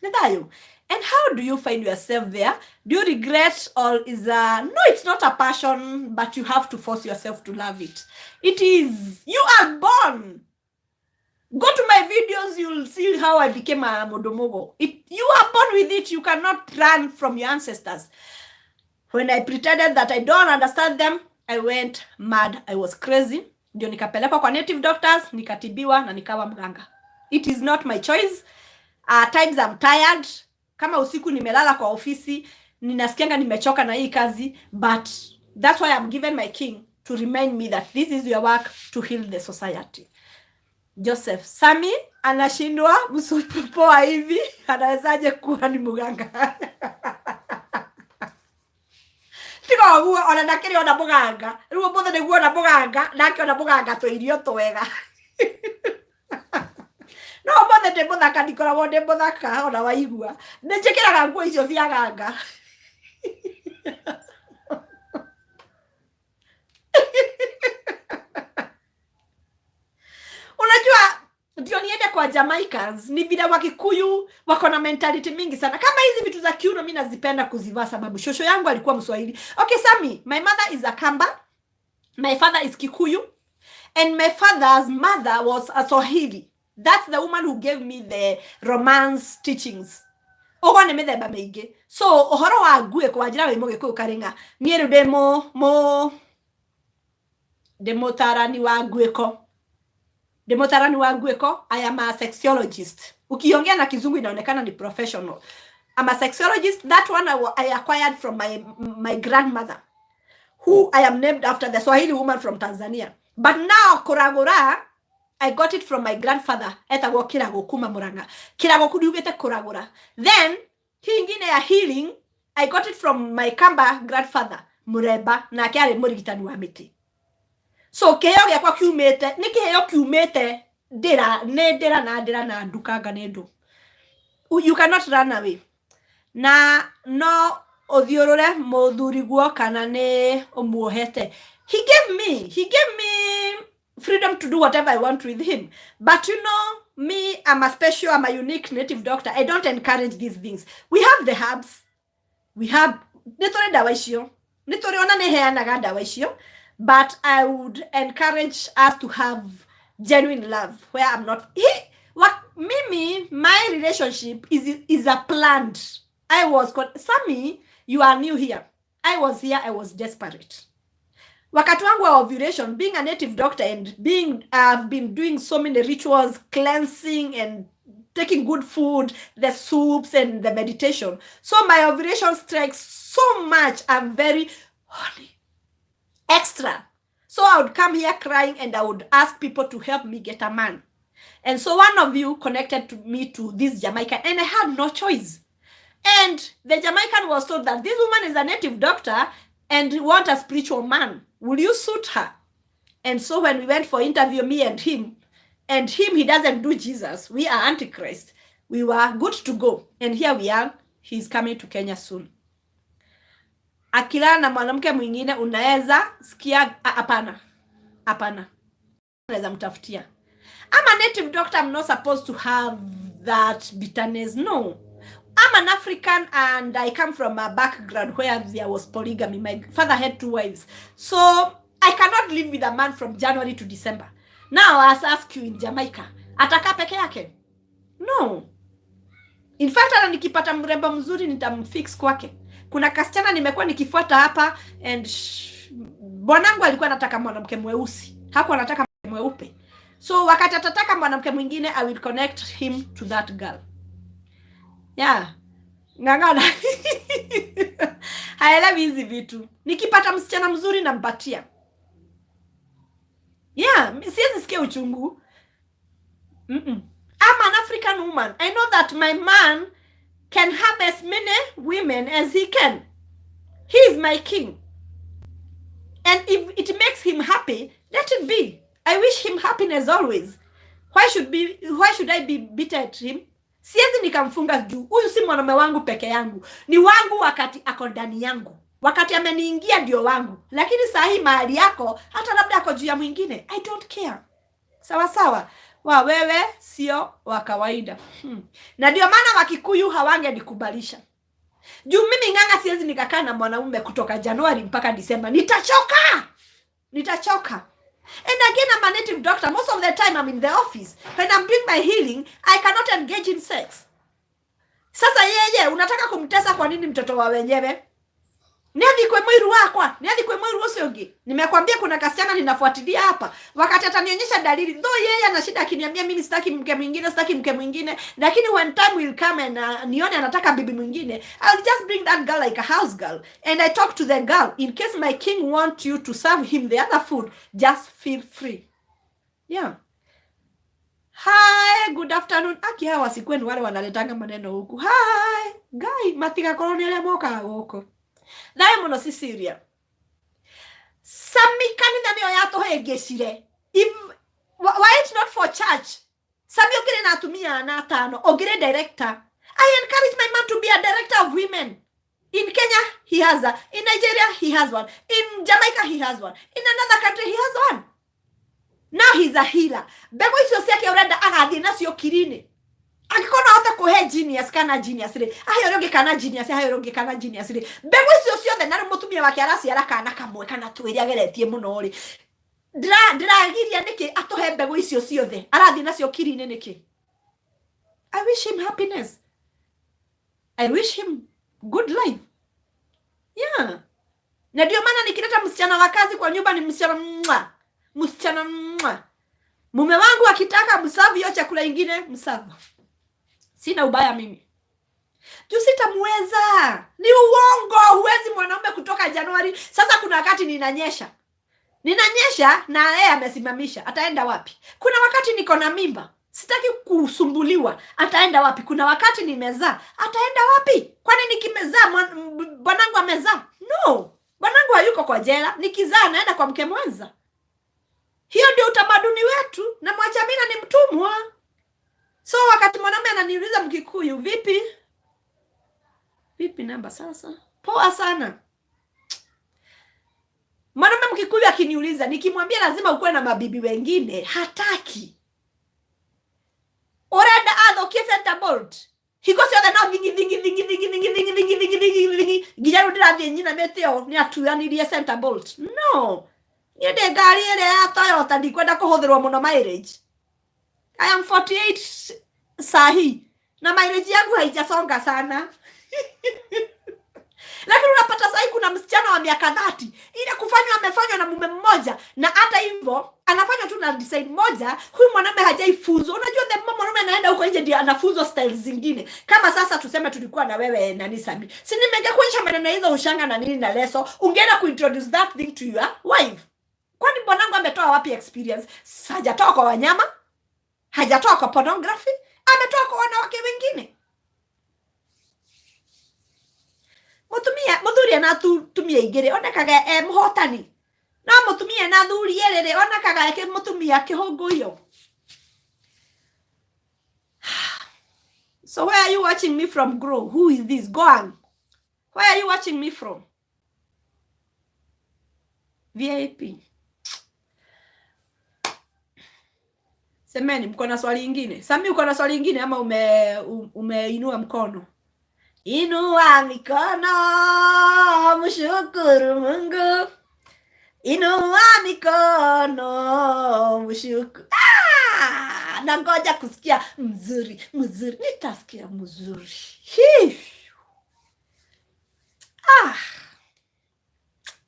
Nadayo. And how do you find yourself there? Do you regret, or is no, it's not a passion, but you have to force yourself to love it. It is, you are born. Go to my videos, you'll see how I became a modomogo. You are born with it. You cannot run from your ancestors. When I pretended that I don't understand them, I went mad. I was crazy. Ndio nikapelekwa kwa native doctors, nikatibiwa na nikawa mganga. It is not my choice. Times I'm tired. Kama usiku nimelala kwa ofisi, ninasikianga nimechoka na hii kazi, but that's why I'm given my king to remind me that this is your work to heal the society. Joseph, Sami anashindwa msupoa hivi, anawezaje kuwa ni muganga? Tiko huwa onanakiri ona muganga. Ruo mothe niguo ona muganga, nake ona muganga to irio twega. No mothe de muthaka ndikoragwo de muthaka ona waigua. Njikiraga nguo icio cia ganga. Unajua ndio niende kwa Jamaicans, ni vile Wakikuyu wako na mentality mingi sana. Kama hizi vitu za kiuno mimi nazipenda kuzivaa sababu shosho yangu alikuwa Mswahili. Okay, Sami, my mother is a Kamba, my father is Kikuyu, and my father's mother was a Swahili. That's the woman who gave me the romance teachings. Ogo ne methemba maingi. So ohoro wa ngue kwa njira wi Mugikuyu karinga. Nie ru demo tarani wa ngueko. Demotarani wa ngueko. I am a sexologist. Ukiongea na Kizungu inaonekana ni professional. I'm a sexologist. That one I acquired from my grandmother, who I am named after, the Swahili woman from Tanzania. But now Koragora, I got it from my grandfather. Etagwo Kirago kuma Muranga. Kirago kudiugete Koragora. Then ingine ya healing, I got it from my Kamba grandfather Mureba na kiari murigitani wa miti. So keyo ya kwa kiumete, ni keyo kiumete dera na ndukanga nendo. You cannot run away. Na no odhiorore modhuri guo kana ne omuohete. He gave me freedom to do whatever I want with him. But you know, me, I'm a unique native doctor. I don't encourage these things. We have the herbs. We have but I would encourage us to have genuine love where I'm not. My relationship is a plant. Sami, you are new here. I was here, I was desperate. Wakati wangu wa ovulation, being a native doctor and I've been doing so many rituals, cleansing and taking good food, the soups and the meditation. So my ovulation strikes so much. I'm very horny. Extra. So I would come here crying and I would ask people to help me get a man. And so one of you connected me to this Jamaican and I had no choice. And the Jamaican was told that this woman is a native doctor and want a spiritual man. Will you suit her? And so when we went for interview, me and him, he doesn't do Jesus. We are Antichrist. We were good to go. And here we are. He's coming to Kenya soon. Akilala na mwanamke mwingine unaweza sikia hapana. Hapana. Unaweza mtafutia. I'm a native doctor. I'm not supposed to have that bitterness. No. I'm an African and I come from a background where there was polygamy. My father had 2 wives. So I cannot live with a man from January to December. Now I ask you in Jamaica, ataka peke yake? No. In fact, ana nikipata mrembo mzuri nitamfix kwake. Kuna kasichana nimekuwa nikifuata hapa and bwanangu alikuwa anataka mwanamke mweusi. Hakuwa anataka mweupe. So wakati atataka mwanamke mwingine, I will connect him to that girl. Yeah. Ngangana. Haelewi hizi vitu. Nikipata msichana mzuri nampatia. Yeah, siwezi sikia uchungu. I'm an African woman. I know that my man can have as many women as he can. He is my king. And if it makes him happy, let it be. I wish him happiness always. Why should I be bitter at him? Siwezi nikamfunga juu. Huyu si mwanaume wangu peke yangu. Ni wangu wakati ako ndani yangu. Wakati ameniingia ndio wangu. Lakini saa hii mahali yako, hata labda ako juu ya mwingine. I don't care. Sawa sawa. Wewe sio wa kawaida. Na ndio maana Wakikuyu hawangenikubalisha. Juu mimi nganga siwezi nikakaa na mwanaume kutoka Januari mpaka Disemba. Nitachoka. And again, I'm a native doctor. Most of the time I'm in the office. When I'm doing my healing, I cannot engage in sex. Sasa yeye, unataka kumtesa kwa nini mtoto wa wenyewe? Niadhi kwe mwiru wakwa, niadhi kwe mwiru usiogi. Nimekwambia kuna kasichana ninafuatilia hapa. Wakati atanionyesha dalili, though yeye ana shida akiniambia mimi sitaki mke mwingine, lakini when time will come and nione anataka bibi mwingine, I'll just bring that girl like a house girl. And I talk to the girl, in case my king want you to serve him the other food, just feel free. Yeah. Hi, good afternoon. Aki hawa sikwenu wale wanaletanga maneno huku. Hi, guy, matiga koloniale moka huko. That mono si Syria. Sami kanina niyo yato hegeshire. Why it's not for church? Sami ogire natumia na tano. Ogire director. I encourage my man to be a director of women. In Kenya, he has one. In Nigeria, he has one. In Jamaica, he has one. In another country, he has one. Now he's a healer. Bego isio siake urenda agathi na sio kirine. Akikona hata kuhe genius kana genius ri. Ayo kana genius ri. Bego isio sio the nari mutumia wake araciara kana kamwe kana twiri ageretie muno ri. Ndiragiria niki atohe bego isio sio the. Arathi na sio kirine niki. I wish him happiness. I wish him good life. Yeah. Na ndio maana nikileta msichana wa kazi kwa nyumba ni msichana mume wangu akitaka msavu hiyo chakula ingine msavu. Sina ubaya mimi. Tu sitamweza. Ni uongo. Huwezi mwanaume kutoka Januari. Sasa kuna wakati ninanyesha na yeye amesimamisha. Ataenda wapi? Kuna wakati niko na mimba. Sitaki kusumbuliwa. Ataenda wapi? Kuna wakati nimezaa. Ataenda wapi? Kwani nikimezaa bwanangu amezaa? No. Bwanangu hayuko kwa jela. Nikizaa naenda kwa mke mwenza. Hiyo ndio utamaduni wetu na Mwachamina ni mtumwa. So wakati mwanaume ananiuliza Mkikuyu, vipi namba sasa? Poa sana. Mwanaume Mkikuyu akiniuliza, nikimwambia lazima ukuwe na mabibi wengine, hataki. Orada adho center bolt. Hiko sio na vingi gijaru ndirathie nyina meteo ni atuanirie center bolt. No. Niende ngari ile ya Toyota ndikwenda kuhuthirwa muno mileage. I am 48 sahi. Na mileage yangu haijasonga sana. Lakini unapata sahi kuna msichana wa miaka 30. Ile kufanywa amefanywa na mume mmoja. Na hata hivyo anafanywa tu na design moja. Huyu mwanamume hajaifunzwa. Unajua the mwanamume anaenda huko nje ndio anafunzwa styles zingine. Kama sasa tuseme tulikuwa na wewe na Nisami. Si nimekuonyesha maneno hizo ushanga na nini na leso. Ungeenda kuintroduce that thing to your wife. Kwani bwanangu ametoa wapi experience? Hajatoa kwa wanyama? Hajatoa kwa pornography? Ametoa kwa wanawake wengine. muthuri na tumia igire onekaga muhotani na mutumia na thuri riri onekaga ke mutumia kihunguyo. So where are you watching me from, Grow? Who is this? Go on. Where are you watching me from? VIP. Semeni, mko na swali ingine? Sami, uko na swali ingine ama umeinua mkono? Inua mikono, mshukuru Mungu. Inua mikono, mshukuru. Nangoja kusikia mzuri. Nitasikia mzuri.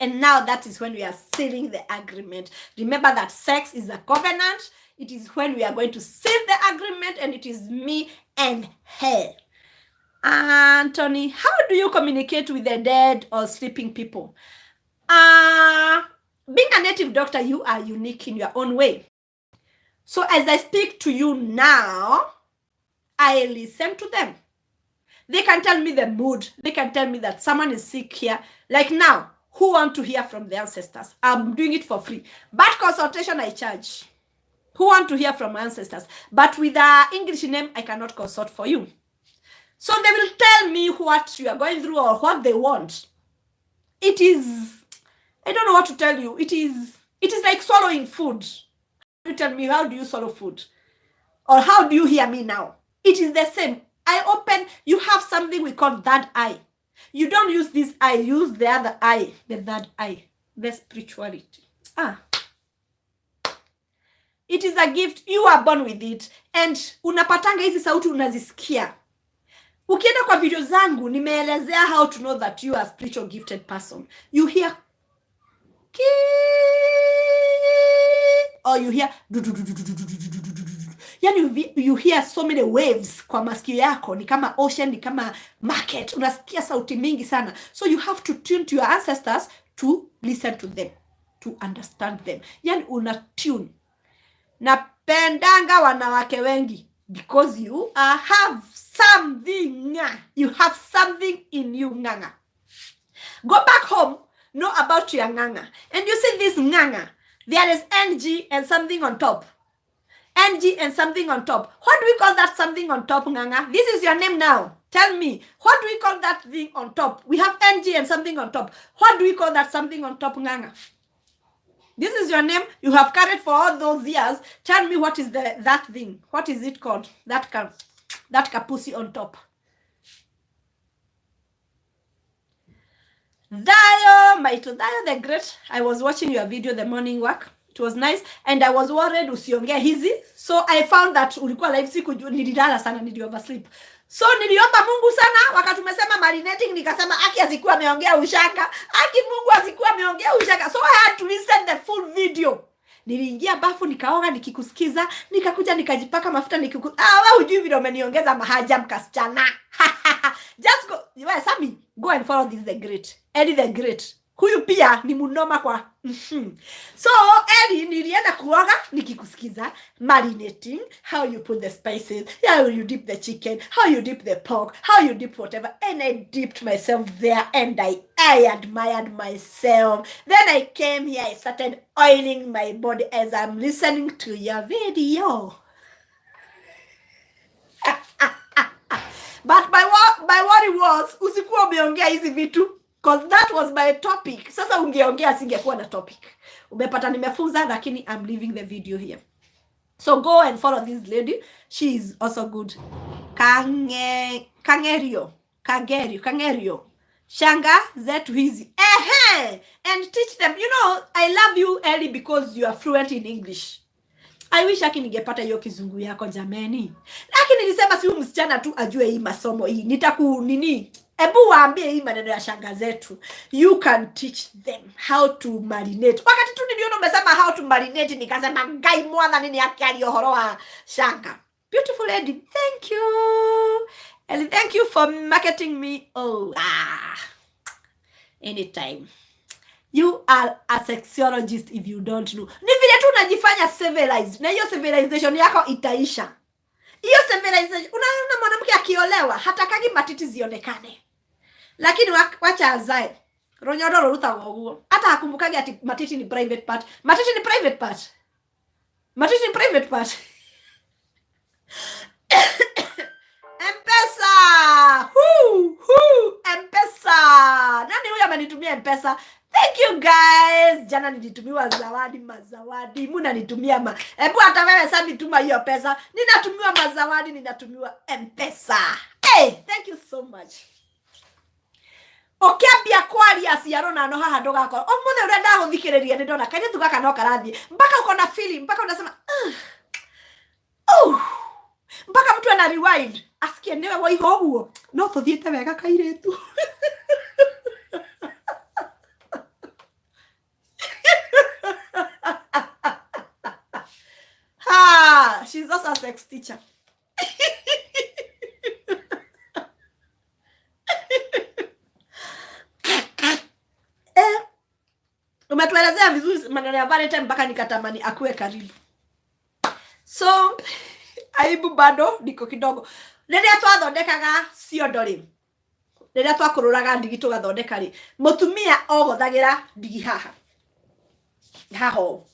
And now that is when we are sealing the agreement. Remember that sex is a covenant. It is when we are going to seal the agreement, and it is me and her. Anthony, how do you communicate with the dead or sleeping people? Being a native doctor, you are unique in your own way. So as I speak to you now, I listen to them. They can tell me the mood. They can tell me that someone is sick here. Like now, who want to hear from the ancestors? I'm doing it for free. But consultation, I charge. Who want to hear from ancestors? But with the English name, I cannot consult for you. So they will tell me what you are going through or what they want. It is, I don't know what to tell you. It is like swallowing food. You tell me, how do you swallow food? Or how do you hear me now? It is the same. I open, you have something we call third eye. You don't use this eye, use the other eye, the third eye, the spirituality. It is a gift. You are born with it. And unapatanga hizi sauti unazisikia. Ukienda kwa video zangu, nimeelezea how to know that you are a spiritual gifted person. You hear or you hear yani you hear so many waves kwa masikio yako, ni kama ocean, ni kama market, unasikia sauti mingi sana. So you have to tune to your ancestors to listen to them, to understand them. Yani una tune. Napendanga wanawake wengi because you have something. You have something in you, nganga. Go back home, know about your nganga. And you see this nganga, there is NG and something on top. NG and something on top. What do we call that something on top, nganga? This is your name now. Tell me, what do we call that thing on top? We have NG and something on top. What do we call that something on top, nganga? This is your name. You have carried for all those years. Tell me what is that thing. What is it called? That kapusi on top. Dayo, Maito, Dayo the Great. I was watching your video, the morning work. It was nice. And I was worried usiongea hizi. So I found that ulikuwa live siku nililala sana, nili oversleep. So niliomba Mungu sana wakati umesema marinating, nikasema aki asikuwa ameongea ushanga. Aki Mungu asikuwa ameongea ushanga. So I had to listen the full video. Niliingia bafu nikaoga nikikusikiza, nikakuja nikajipaka mafuta wewe hujui vile umeniongeza mahaja mkasichana. Just go. Wewe Sami, go and follow this the great. Eddie the Great. Huyu pia ni munoma kwa. So Eddie nilienda kuoga nikikusikiza marinating, how you put the spices, how you dip the chicken, how you dip the pork, how you dip whatever, and I dipped myself there and I admired myself. Then I came here, I started oiling my body as I'm listening to your video. But my worry was usikuwa umeongea hizi vitu, because that was my topic. Sasa ungeongea singekuwa na topic. Umepata nimefunza, lakini I'm leaving the video here. So go and follow this lady. She is also good. Kangerio. Shanga zetu hizi. And teach them. You know, I love you, Ellie, because you are fluent in English. I wish ningepata hiyo kizungu yako jameni. Lakini nilisema si msichana tu ajue hii masomo hii. Ebu waambie hii maneno ya shanga zetu. You can teach them how to marinate. Wakati tu niliona umesema how to marinate, nikasema ngai mwana nini yake aliohoro wa shanga. Beautiful lady. Thank you. And thank you for marketing me. Anytime. You are a sexologist if you don't know. Ni vile tu unajifanya civilized. Na hiyo civilization yako itaisha. Hiyo civilization. Unaona mwanamke akiolewa hatakagi matiti zionekane. Lakini wacha azae. Ronyoro ruta guo. Hata hakumbukagi ati matiti ni private part. Matiti ni private part. Matiti ni private part. M-Pesa. M-Pesa. Nani huyo amenitumia M-Pesa? Thank you guys. Jana nilitumiwa zawadi, mazawadi. Muna nitumia Ebu hata wewe sasa nituma hiyo pesa. Ninatumiwa mazawadi, ninatumiwa M-Pesa. Hey, thank you so much. Okiambia kwaria ciaro na no haha ndugakora. Omuthe urenda guthikiriria ni ndona kaire tugaka no karathie. Mpaka uko na feeling, mpaka unasema mpaka mtu ana rewind. Asikie niwe waiho guo. No tuthiete wega kairetu. She's also a sex teacher. Umetuelezea vizuri maneno ya Valentine mpaka nikatamani akuwe karibu. So, aibu bado niko kidogo. Rĩrĩa twathondekaga ciondo rĩ, rĩrĩa twakururaga ndigi tugathondeka rĩ, mutumia ogothagira ndigi haha. Haho.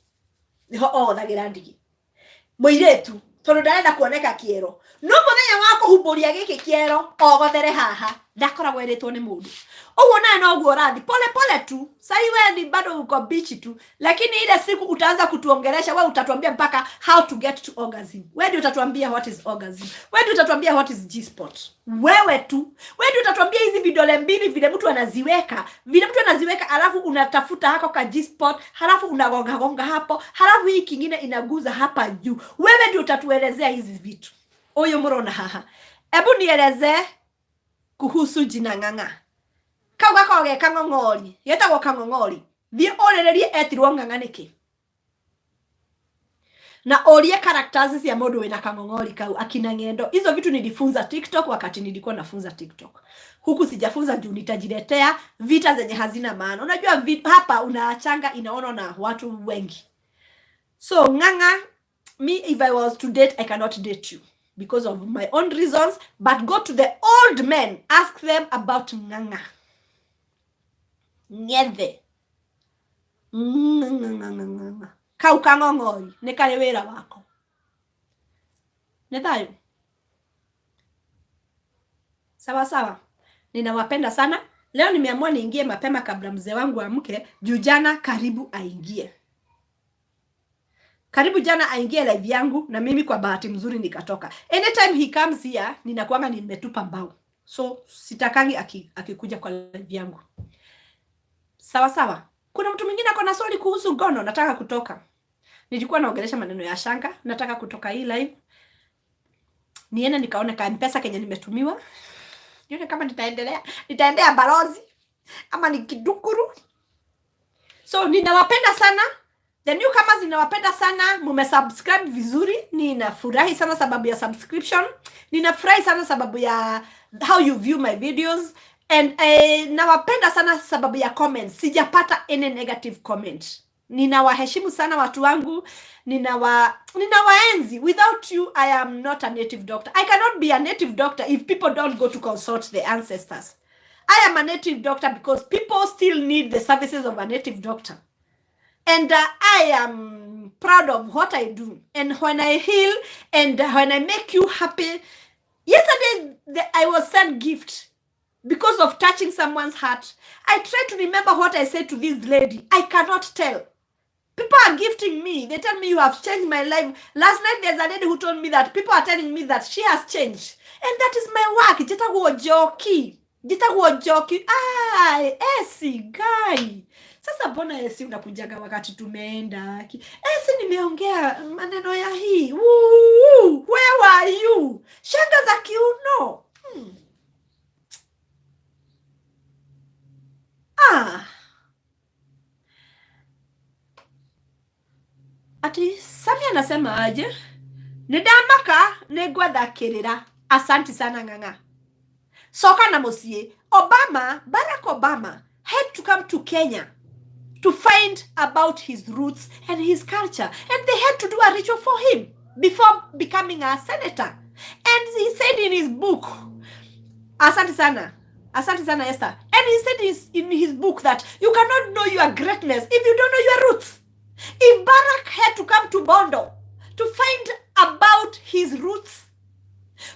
Niho ogothagira ndigi. Muiretu, tondu ndarenda kuoneka kiero. No muthenya wa kuhumburia giki kiero ogothere haha. Ndakoragwo eritwo ni mundu. Uguo naye no guo rathi pole pole tu. Sai wewe ni bado uko beach tu. Lakini ile siku utaanza kutuongelesha, wewe utatuambia mpaka how to get to orgasm. Wewe ndio utatuambia what is orgasm. Wewe ndio utatuambia what is G-spot. Wewe tu. Wewe ndio utatuambia hizi vidole mbili vile mtu anaziweka. Vile mtu anaziweka alafu unatafuta hako ka G-spot, halafu unagonga gonga hapo, halafu hii kingine inaguza hapa juu. Wewe ndio utatuelezea hizi vitu. Oyo murona haha. Ebu nieleze kuhusu jina Ng'ang'a. Kau gako ge kang'ong'ori. Getagwo kang'ong'ori. Thie orererie etirwo Ng'ang'a niki. Na orie characters ya mundu wina kang'ong'ori kau akina Ng'endo. Hizo vitu nilifunza TikTok wakati nilikuwa nafunza TikTok. Huku sijafunza juu nitajiletea vita zenye hazina maana. Unajua hapa unaachanga inaona na watu wengi. So Ng'ang'a, me if I was to date, I cannot date you because of my own reasons, but go to the old men, ask them about Ng'ang'a. Nyethe. Kau kang'ong'ori ni kari wira wako. Nethayo. Sawa sawa. Ninawapenda sana. Leo nimeamua niingie mapema kabla mzee wangu amke, juu jana karibu aingie. Karibu jana aingie live yangu na mimi kwa bahati mzuri nikatoka. Anytime he comes here, ninakuanga nimetupa mbao. So sitakangi akikuja kwa live yangu. Sawa sawa. Kuna mtu mwingine ako na swali kuhusu ngono, nataka kutoka. Nilikuwa naongelesha maneno ya shanga, nataka kutoka hii live. Niende nikaone ka M-Pesa Kenya nimetumiwa. Nione kama nitaendea balozi ama nikidukuru. So ninawapenda sana. The newcomers ninawapenda sana. Mumesubscribe vizuri. Ninafurahi sana sababu ya subscription. Ninafurahi sana sababu ya how you view my videos. And nawapenda sana sababu ya comments. Sijapata any negative comment. Ninawaheshimu sana watu wangu. Ninawaenzi. Without you, I am not a native doctor. I cannot be a native doctor if people don't go to consult the ancestors. I am a native doctor because people still need the services of a native doctor. And I am proud of what I do. And when I heal and when I make you happy. Yesterday, I was sent gift because of touching someone's heart. I try to remember what I said to this lady. I cannot tell. People are gifting me. They tell me you have changed my life. Last night, there's a lady who told me that people are telling me that she has changed. And that is my work. Jitaguo joki. Ay, esi, guy. Sasa mbona esi unakujaga wakati tumeenda? Esi nimeongea maneno ya hii. Where are you? Shanga za kiuno. Ati Sami anasema aje? Nidamaka negwathakirira. Asanti sana Ng'ang'a. Soka na musie. Barack Obama had to come to Kenya to find about his roots and his culture. And they had to do a ritual for him before becoming a senator. And he said in his book, asante sana, Asante sana Esther. And he said in his book that you cannot know your greatness if you don't know your roots. If Barak had to come to Bondo to find about his roots,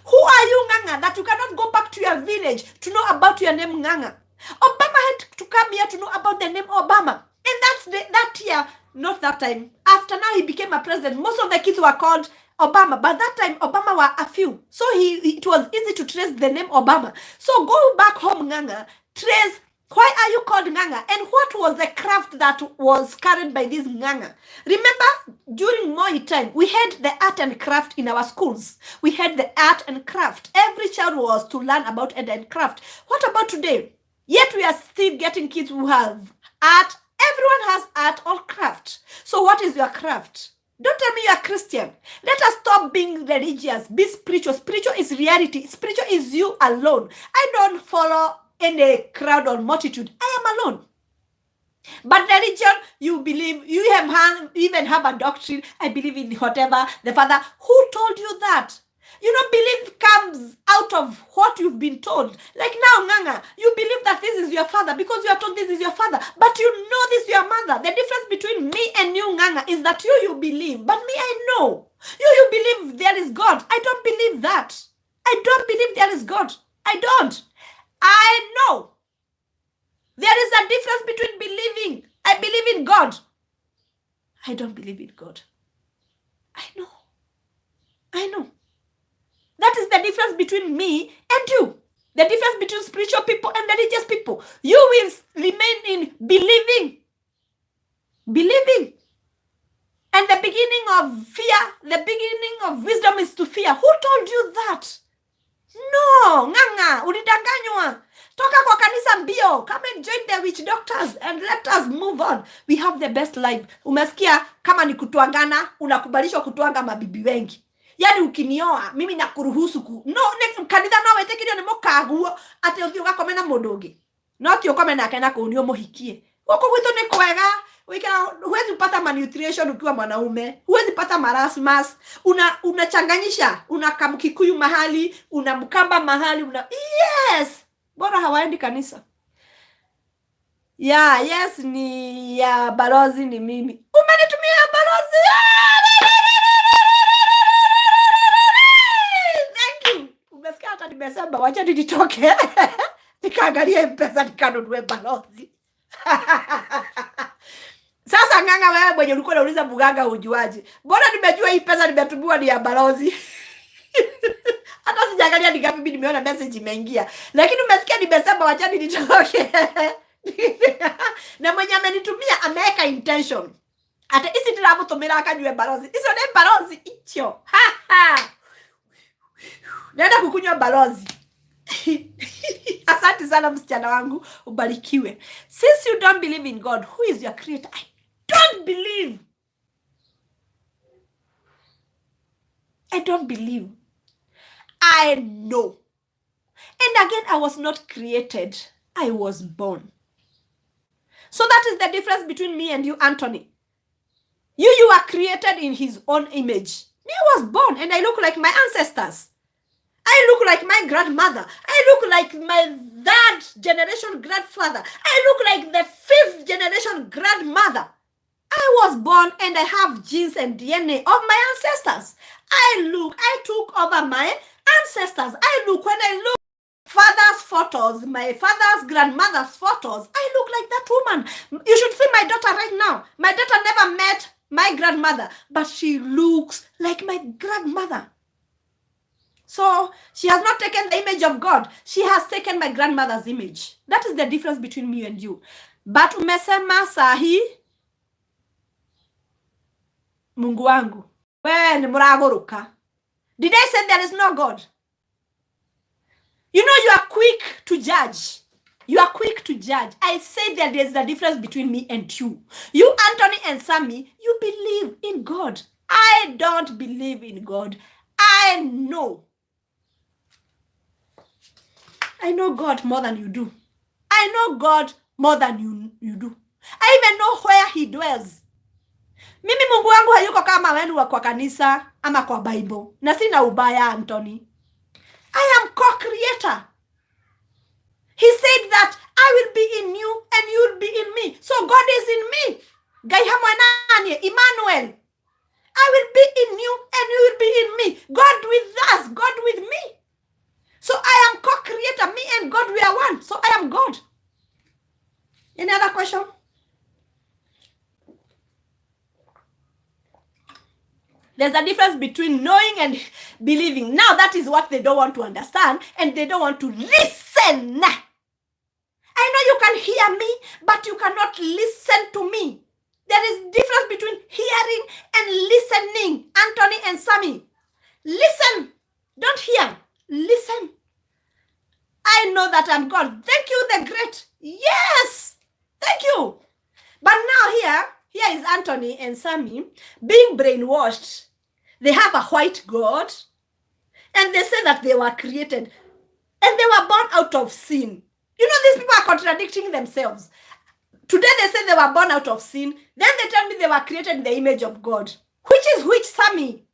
who are you, Nganga, that you cannot go back to your village to know about your name, Nganga? Obama had to come here to know about the name Obama. And that's that year, not that time. After now he became a president, most of the kids were called Obama. But that time, Obama were a few. So it was easy to trace the name Obama. So go back home, Nganga, trace, why are you called Nganga? And what was the craft that was carried by this Nganga? Remember, during Moi time, we had the art and craft in our schools. We had the art and craft. Every child was to learn about art and craft. What about today? Yet we are still getting kids who have art. Everyone has art or craft. So what is your craft? Don't tell me you are Christian. Let us stop being religious. Be spiritual. Spiritual is reality. Spiritual is you alone. I don't follow any crowd or multitude. I am alone. But religion, you believe, you even have a doctrine. I believe in whatever, the Father. Who told you that? You know, belief comes out of what you've been told. Like now, Nganga, you believe that this is your father because you are told this is your father. But you know this is your mother. The difference between me and you, Nganga, is that you believe. But me, I know. You believe there is God. I don't believe that. I don't believe there is God. I don't. I know. There is a difference between believing. I believe in God. I don't believe in God. I know. I know. That is the difference between me and you. The difference between spiritual people and religious people. You will remain in believing. Believing. And the beginning of fear, the beginning of wisdom is to fear. Who told you that? No, Nganga, ulidanganywa. Toka kwa kanisa mbio. Come and join the witch doctors and let us move on. We have the best life. Umesikia kama ni kutuangana, unakubalishwa kutuanga mabibi wengi. Yani ukinioa, mimi nakuruhusu no, kanitha no wetekirio ni mukaguo ati uthi ugakome na mundu ungi. No ti ukome nake na kunio muhikie. Guku gwitu ni kwega. Huwezi pata malnutrition ukiwa mwanaume. Huwezi pata marasmus. Unachanganyisha, unakamkikuyu mahali, unamkamba mahali, yes. Bora hawaendi kanisa. Yes ni ya balozi ni mimi. Umenitumia balozi. Thank you. Umesikia hata nimesema wacha nitoke. Nikaangalia mpesa nikanunue balozi. Sasa Nganga, wewe mwenye ulikuwa unauliza mganga ujuaje? Bora nimejua hii pesa nimetumiwa ni ya balozi. Hata sijaangalia ni ngapi, nimeona message imeingia. Lakini umesikia nimesema wacha nitoke. Na mwenye amenitumia ameweka intention. Hata isi ndiramutumira akanywe balozi. Iso ni balozi icho. Naenda kukunywa balozi. Asante sana msichana wangu, ubarikiwe. Since you don't believe in God, who is your creator? I don't believe. I don't believe. I know. And again, I was not created. I was born. So that is the difference between me and you, Anthony. You are created in his own image. Me, I was born and I look like my ancestors. I look like my grandmother. I look like my third generation grandfather. I look like the fifth generation grandmother. I was born and I have genes and DNA of my ancestors. I took over my ancestors. When I look father's photos, my father's grandmother's photos, I look like that woman. You should see my daughter right now. My daughter never met my grandmother, but she looks like my grandmother. So she has not taken the image of God. She has taken my grandmother's image. That is the difference between me and you. But umesema sahi, Mungu wangu, we ni muraguruka. Did I say there is no God? You know, you are quick to judge. You are quick to judge. I say that there is a difference between me and you. You, Anthony and Sammy, you believe in God. I don't believe in God. I know God more than you do. I know God more than you do. I even know where he dwells. Mimi Mungu wangu hayuko kama wenu wa kwa kanisa ama kwa Bible. Na sina ubaya, Anthony. I am co-creator. He said that I will be in you and you will be in me. So God is in me. Emmanuel. I will be in you and you will be in me. God with us, God with me. So I am co-creator. Me and God, we are one. So I am God. Any other question? There's a difference between knowing and believing. Now that is what they don't want to understand, and they don't want to listen. I know you can hear me, but you cannot listen to me. There is difference between hearing and listening. Anthony and Sammy, listen. Don't hear. Listen. I know that I'm God. Thank you, the great. Yes. Thank you. But now here is Anthony and Sammy being brainwashed. They have a white God, and they say that they were created, and they were born out of sin. You know, these people are contradicting themselves. Today they say they were born out of sin. Then they tell me they were created in the image of God. Which is which, Sammy?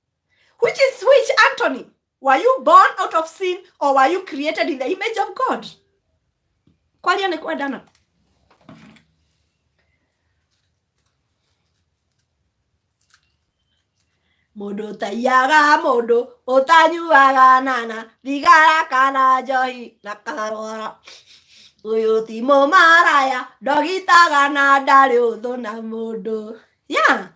Which is which, Anthony? Were you born out of sin, or were you created in the image of God? Modo tayaga modo otanyuaga nana vigara kana johi nakarora uyoti mo maraya dogita gana dario dona modo. Yeah,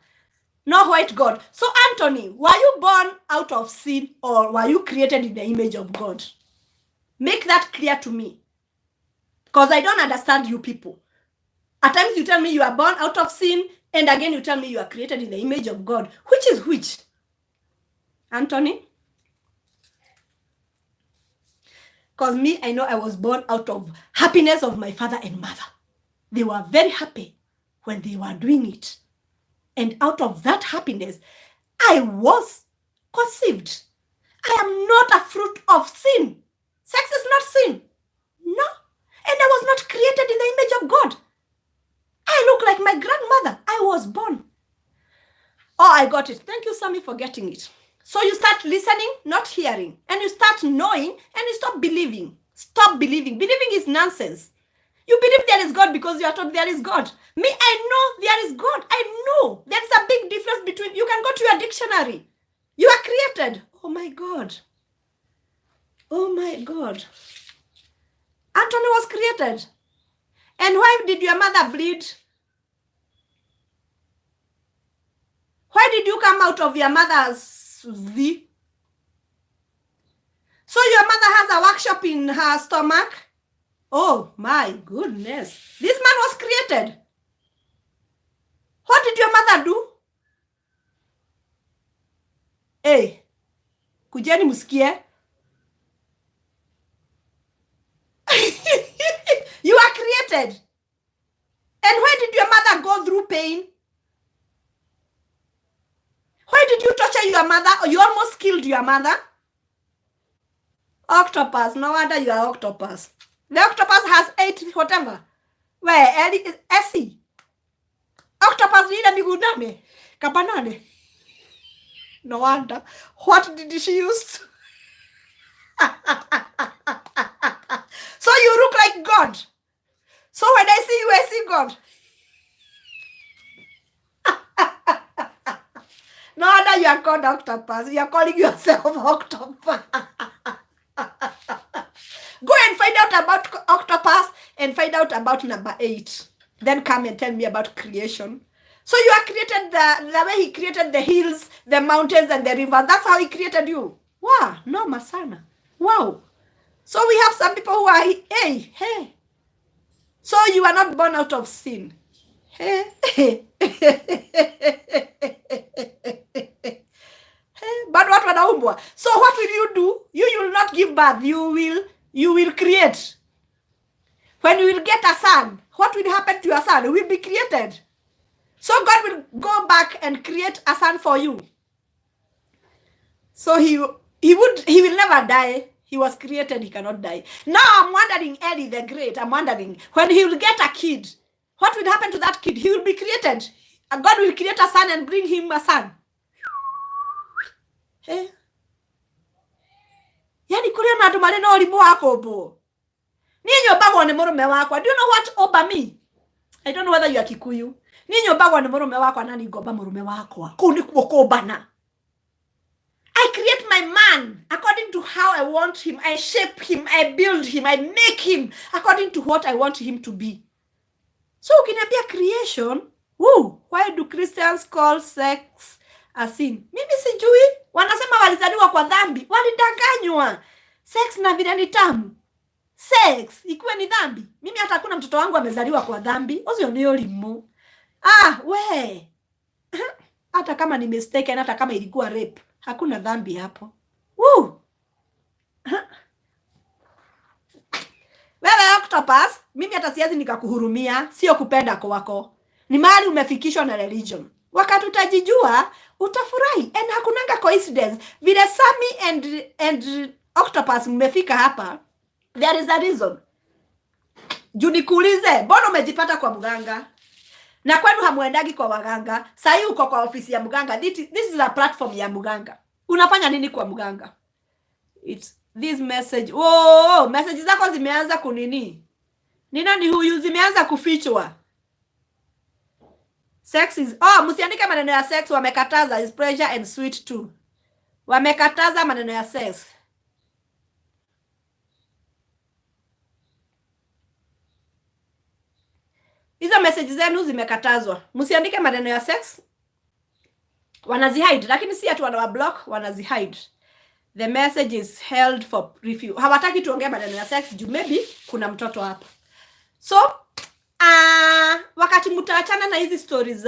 no white God. So Anthony, were you born out of sin, or were you created in the image of God? Make that clear to me, because I don't understand you people. At times you tell me you are born out of sin, and again you tell me you are created in the image of God. Which is which? Anthony? Because me, I know I was born out of happiness of my father and mother. They were very happy when they were doing it. And out of that happiness, I was conceived. I am not a fruit of sin. Sex is not sin. No. And I was not created in the image of God. I look like my grandmother. I was born. Oh, I got it. Thank you, Sammy, for getting it. So you start listening, not hearing. And you start knowing, and you stop believing. Stop believing. Believing is nonsense. You believe there is God because you are told there is God. Me, I know there is God. I know. There is a big difference between, you can go to your dictionary. You are created. Oh my God. Oh my God. Anthony was created. And why did your mother bleed? Why did you come out of your mother's V? So your mother has a workshop in her stomach? Oh my goodness. This man was created. What did your mother do? Hey, kujeni musikie. You are created. And why did your mother go through pain? Why did you torture your mother? Or you almost killed your mother? Octopus. No wonder you are octopus. The octopus has 8 whatever. Where? Essie. Octopus need a bigudame. Kapanane. No wonder. What did she use? So you look like God. So when I see you, I see God. No wonder you are called octopus. You are calling yourself octopus. Go and find out about octopus and find out about number 8. Then come and tell me about creation. So you are created the way he created the hills, the mountains, and the river. That's how he created you. Wow, no masana. Wow. So we have some people who are, hey. So you are not born out of sin. Hey. But what wanaumbwa? So what will you do? You will not give birth. You will create. When you will get a son, what will happen to your son? He will be created. So God will go back and create a son for you. So he will never die. He was created, he cannot die. Now I'm wondering, Eddie the Great, I'm wondering, when he will get a kid, what will happen to that kid? He will be created. And God will create a son and bring him a son. Yani kule na tumale no libo wako bo. Niĩ nyũmbagwo nĩ mũrũme wakwa. Do you know what oba me? I don't know whether you are Kikuyu. Niĩ nyũmbagwo nĩ mũrũme wakwa na ningomba mũrũme wakwa. Kũu nĩkuo kũmbana. I create my man according to how I want him. I shape him. I build him. I make him according to what I want him to be. So ukiniambia creation, why do Christians call sex a sin? Mimi sijui. Wanasema walizaliwa kwa dhambi. Walidanganywa. Sex na vile ni tamu. Sex ikuwe ni dhambi. Mimi hata hakuna mtoto wangu amezaliwa kwa dhambi. Ozio ni olimu. We. Hata kama ni mistaken, hata kama ilikuwa rape, hakuna dhambi hapo. Wewe octopus, mimi hata siwezi nikakuhurumia, sio kupenda kwako. Ni mahali umefikishwa na religion. Wakati utajijua, utafurahi. And hakunanga coincidence. Vile Sammy and octopus mmefika hapa, there is a reason. Juu nikuulize, mbona umejipata kwa mganga? Na kwenu hamuendagi kwa waganga. Sasa uko kwa ofisi ya mganga. This is a platform ya mganga. Unafanya nini kwa mganga? It's this message. Message zako zimeanza kunini? Ni nani huyu zimeanza kufichwa? Sex is msiandike maneno ya sex, wamekataza. Is pleasure and sweet too. Wamekataza maneno ya sex. Hizo message zenu zimekatazwa. Msiandike maneno ya sex. Wanazihide, lakini si atu wana block, wanazihide. The message is held for review. Hawataki tuongee maneno ya sex juu maybe kuna mtoto hapa. So, wakati mtaachana na hizi stories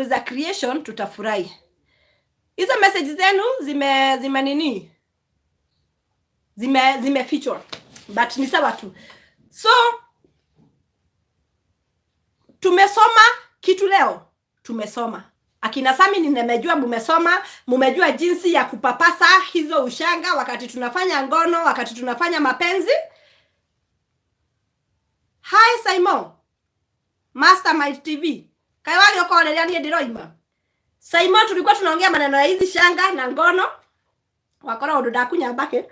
za creation, tutafurahi. Hizo message zenu zime nini? Zimefichwa. But ni sawa tu. So, tumesoma kitu leo. Tumesoma. Akina Sami nimejua mumejua jinsi ya kupapasa hizo ushanga wakati tunafanya ngono, wakati tunafanya mapenzi. Hi Simon. Mastermind TV. Kaiwagi ukoonelea nie ndiroima. Simon tulikuwa tunaongea maneno ya hizi shanga na ngono. Wakora undu ndakunyambake.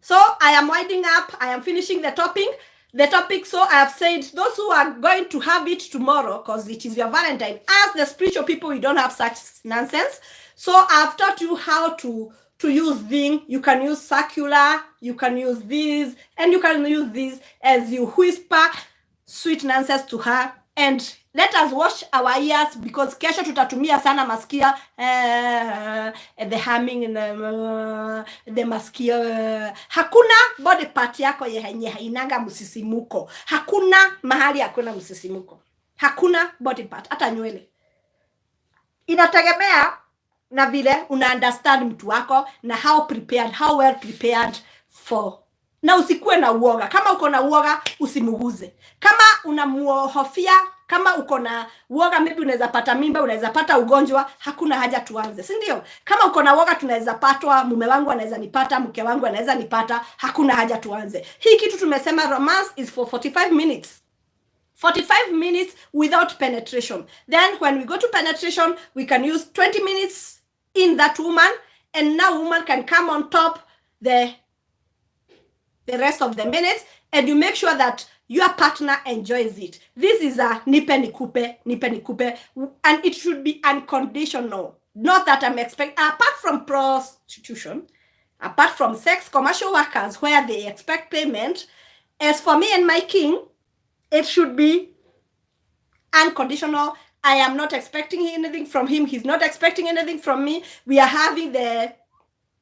So I am winding up. I am finishing the topic. So I have said those who are going to have it tomorrow, because it is your Valentine, as the spiritual people, we don't have such nonsense. So I've taught you how to use thing. You can use circular, you can use this, and you can use this as you whisper sweet nonsense to her. And let us wash our ears, because kesho tutatumia sana maskia, the humming and the maskia. Hakuna body part yako yenye hainanga msisimuko. Hakuna mahali hakuna msisimuko. Hakuna body part, hata nywele. Inategemea na vile una understand mtu wako na how well prepared for. Na usikuwe na uoga. Kama uko na uoga, usimuguze. Kama unamuhofia, kama uko na uoga, maybe unaweza pata mimba, unaweza pata ugonjwa, hakuna haja tuanze, si ndio? Kama uko na uoga, tunaweza patwa, mume wangu anaweza nipata, mke wangu anaweza nipata, hakuna haja tuanze. Hii kitu tumesema romance is for 45 minutes. 45 minutes without penetration. Then when we go to penetration, we can use 20 minutes in that woman, and now woman can come on top the rest of the minutes, and you make sure that your partner enjoys it. This is a nipe nikupe, and it should be unconditional. Not that I'm expecting, apart from prostitution, apart from sex commercial workers where they expect payment, as for me and my king, it should be unconditional. I am not expecting anything from him. He's not expecting anything from me. We are having the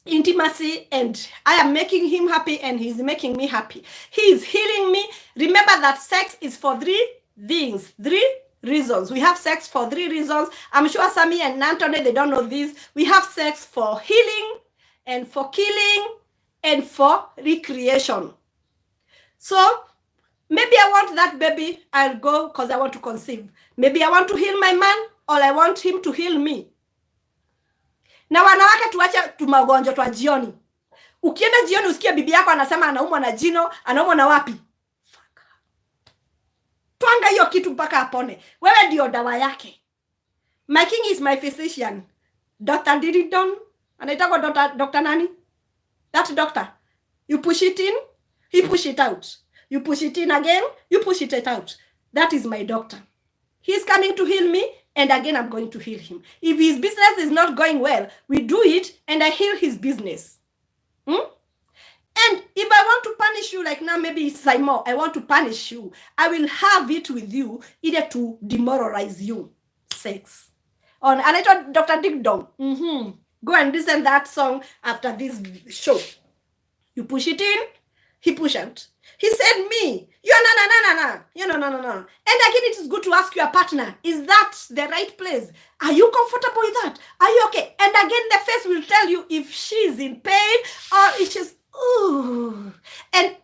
intimacy, and I am making him happy, and he's making me happy. He is healing me. Remember that sex is for 3 things, 3 reasons. We have sex for 3 reasons. I'm sure Sammy and Anthony, they don't know this. We have sex for healing, and for killing, and for recreation. So maybe I want that baby, I'll go because I want to conceive. Maybe I want to heal my man, or I want him to heal me. Na wanawake tuache tumagonjwa twa jioni. Ukienda jioni usikie bibi yako anasema anaumwa na jino, anaumwa na wapi? Fuck. Twanga hiyo kitu mpaka apone. Wewe ndio dawa yake. My king is my physician. Dr. Diridon, Anaitwa Dr. nani? That doctor. You push it in, he push it out. You push it in again, you push it out. That is my doctor. He's coming to heal me, and again I'm going to heal him. If his business is not going well, we do it, and I heal his business. And if I want to punish you, like now maybe Simon, I want to punish you, I will have it with you either to demoralize you. Sex. And I told Dr. Dick Dong, go and listen that song after this show. You push it in, he push out. He said me, no. And again, it is good to ask your partner, is that the right place? Are you comfortable with that? Are you okay? And again, the face will tell you if she's in pain or if she's ooh, and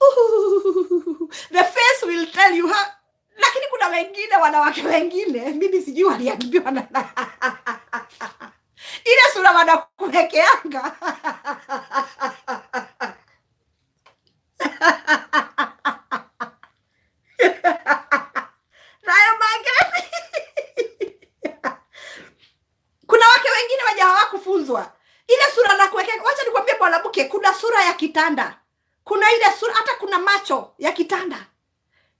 ooh. The face will tell you how. Lakini kuna wengine wanawake wengine mimi sijui waliambiwa na ile sura wanakuwekeanga. Kuna wake wengine waja hawakufunzwa. Ile sura na kuwekea. Wacha nikwambie mwanamke, kuna sura ya kitanda. Kuna ile sura, hata kuna macho ya kitanda.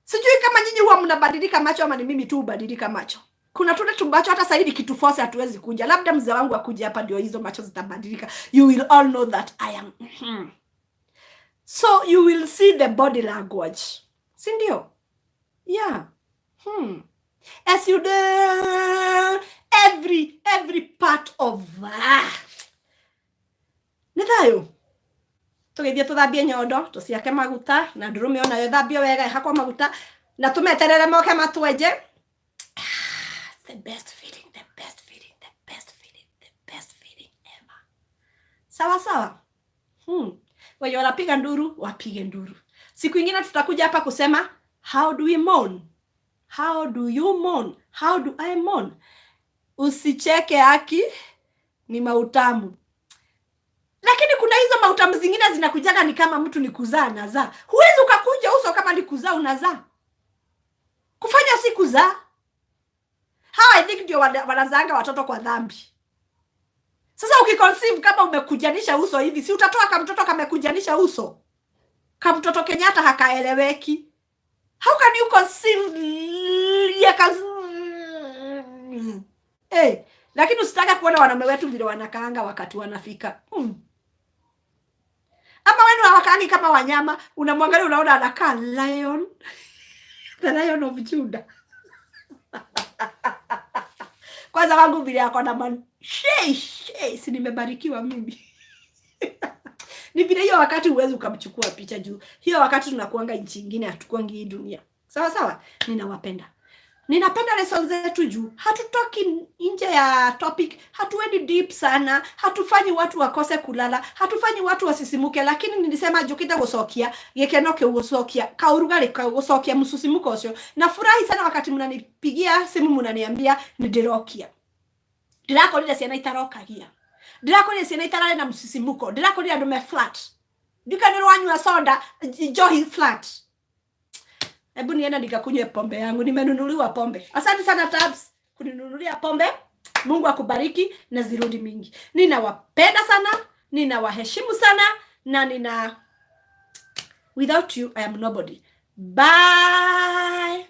Sijui kama nyinyi huwa mnabadilika macho ama ni mimi tu hubadilika macho. Kuna tule tumbacho hata sasa hivi kitu force hatuwezi kuja. Labda mzee wangu akuje hapa ndio hizo macho zitabadilika. You will all know that I am. So you will see the body language. Si ndio? Yeah. As you do every part of Nithayo. Tugithie tuthambie nyondo, tuciake maguta na ndurume ona yo thambio wega hakwa maguta na tumeterere moke matwenje. The best feeling ever. Sawa. Wewe wanapiga nduru, wapige nduru. Siku nyingine tutakuja hapa kusema how do we mourn? How do you mourn? How do I mourn? Usicheke haki ni mautamu. Lakini kuna hizo mautamu zingine zinakujaga ni kama mtu ni kuzaa nazaa. Huwezi ukakunja uso kama ni kuzaa unazaa. Kufanya si kuzaa. I think ndio wanazaanga watoto kwa dhambi. Sasa ukiconceive kama umekujanisha uso hivi, si utatoa kama mtoto kamekujanisha uso? Kama mtoto Kenyatta hakaeleweki. How can you conceive lakini usitaka kuona wanaume wetu vile wanakaanga wakati wanafika. Ama wewe hawakaangi kama wanyama, unamwangalia unaona anakaa lion. The Lion of Judah. Kwanza wangu vile yako na man. Si nimebarikiwa mimi. Ni vile hiyo wakati uwezi ukamchukua picha juu. Hiyo wakati tunakuanga nchi nyingine hatukuangi hii dunia. Sawa. Ninawapenda. Ninapenda lessons zetu juu. Hatutoki nje ya topic, hatuendi deep sana, hatufanyi watu wakose kulala, hatufanyi watu wasisimuke, lakini nilisema jukita gusokia, gekenoke gusokia, kaurugale gusokia mususimuko ucio. Nafurahi sana wakati mnanipigia simu mnaniambia ndirokia. Ndirakorire ciana itarokagia. Ndirakorire ciana itarare na musisimuko. Ndirakorire andu me flat. Ndikanirwo anywa soda, johi flat. Hebu nienda nikakunywe pombe yangu. Nimenunuliwa pombe. Asante sana Tabs kuninunulia pombe. Mungu akubariki na zirudi mingi. Ninawapenda sana, ninawaheshimu sana na without you I am nobody. Bye.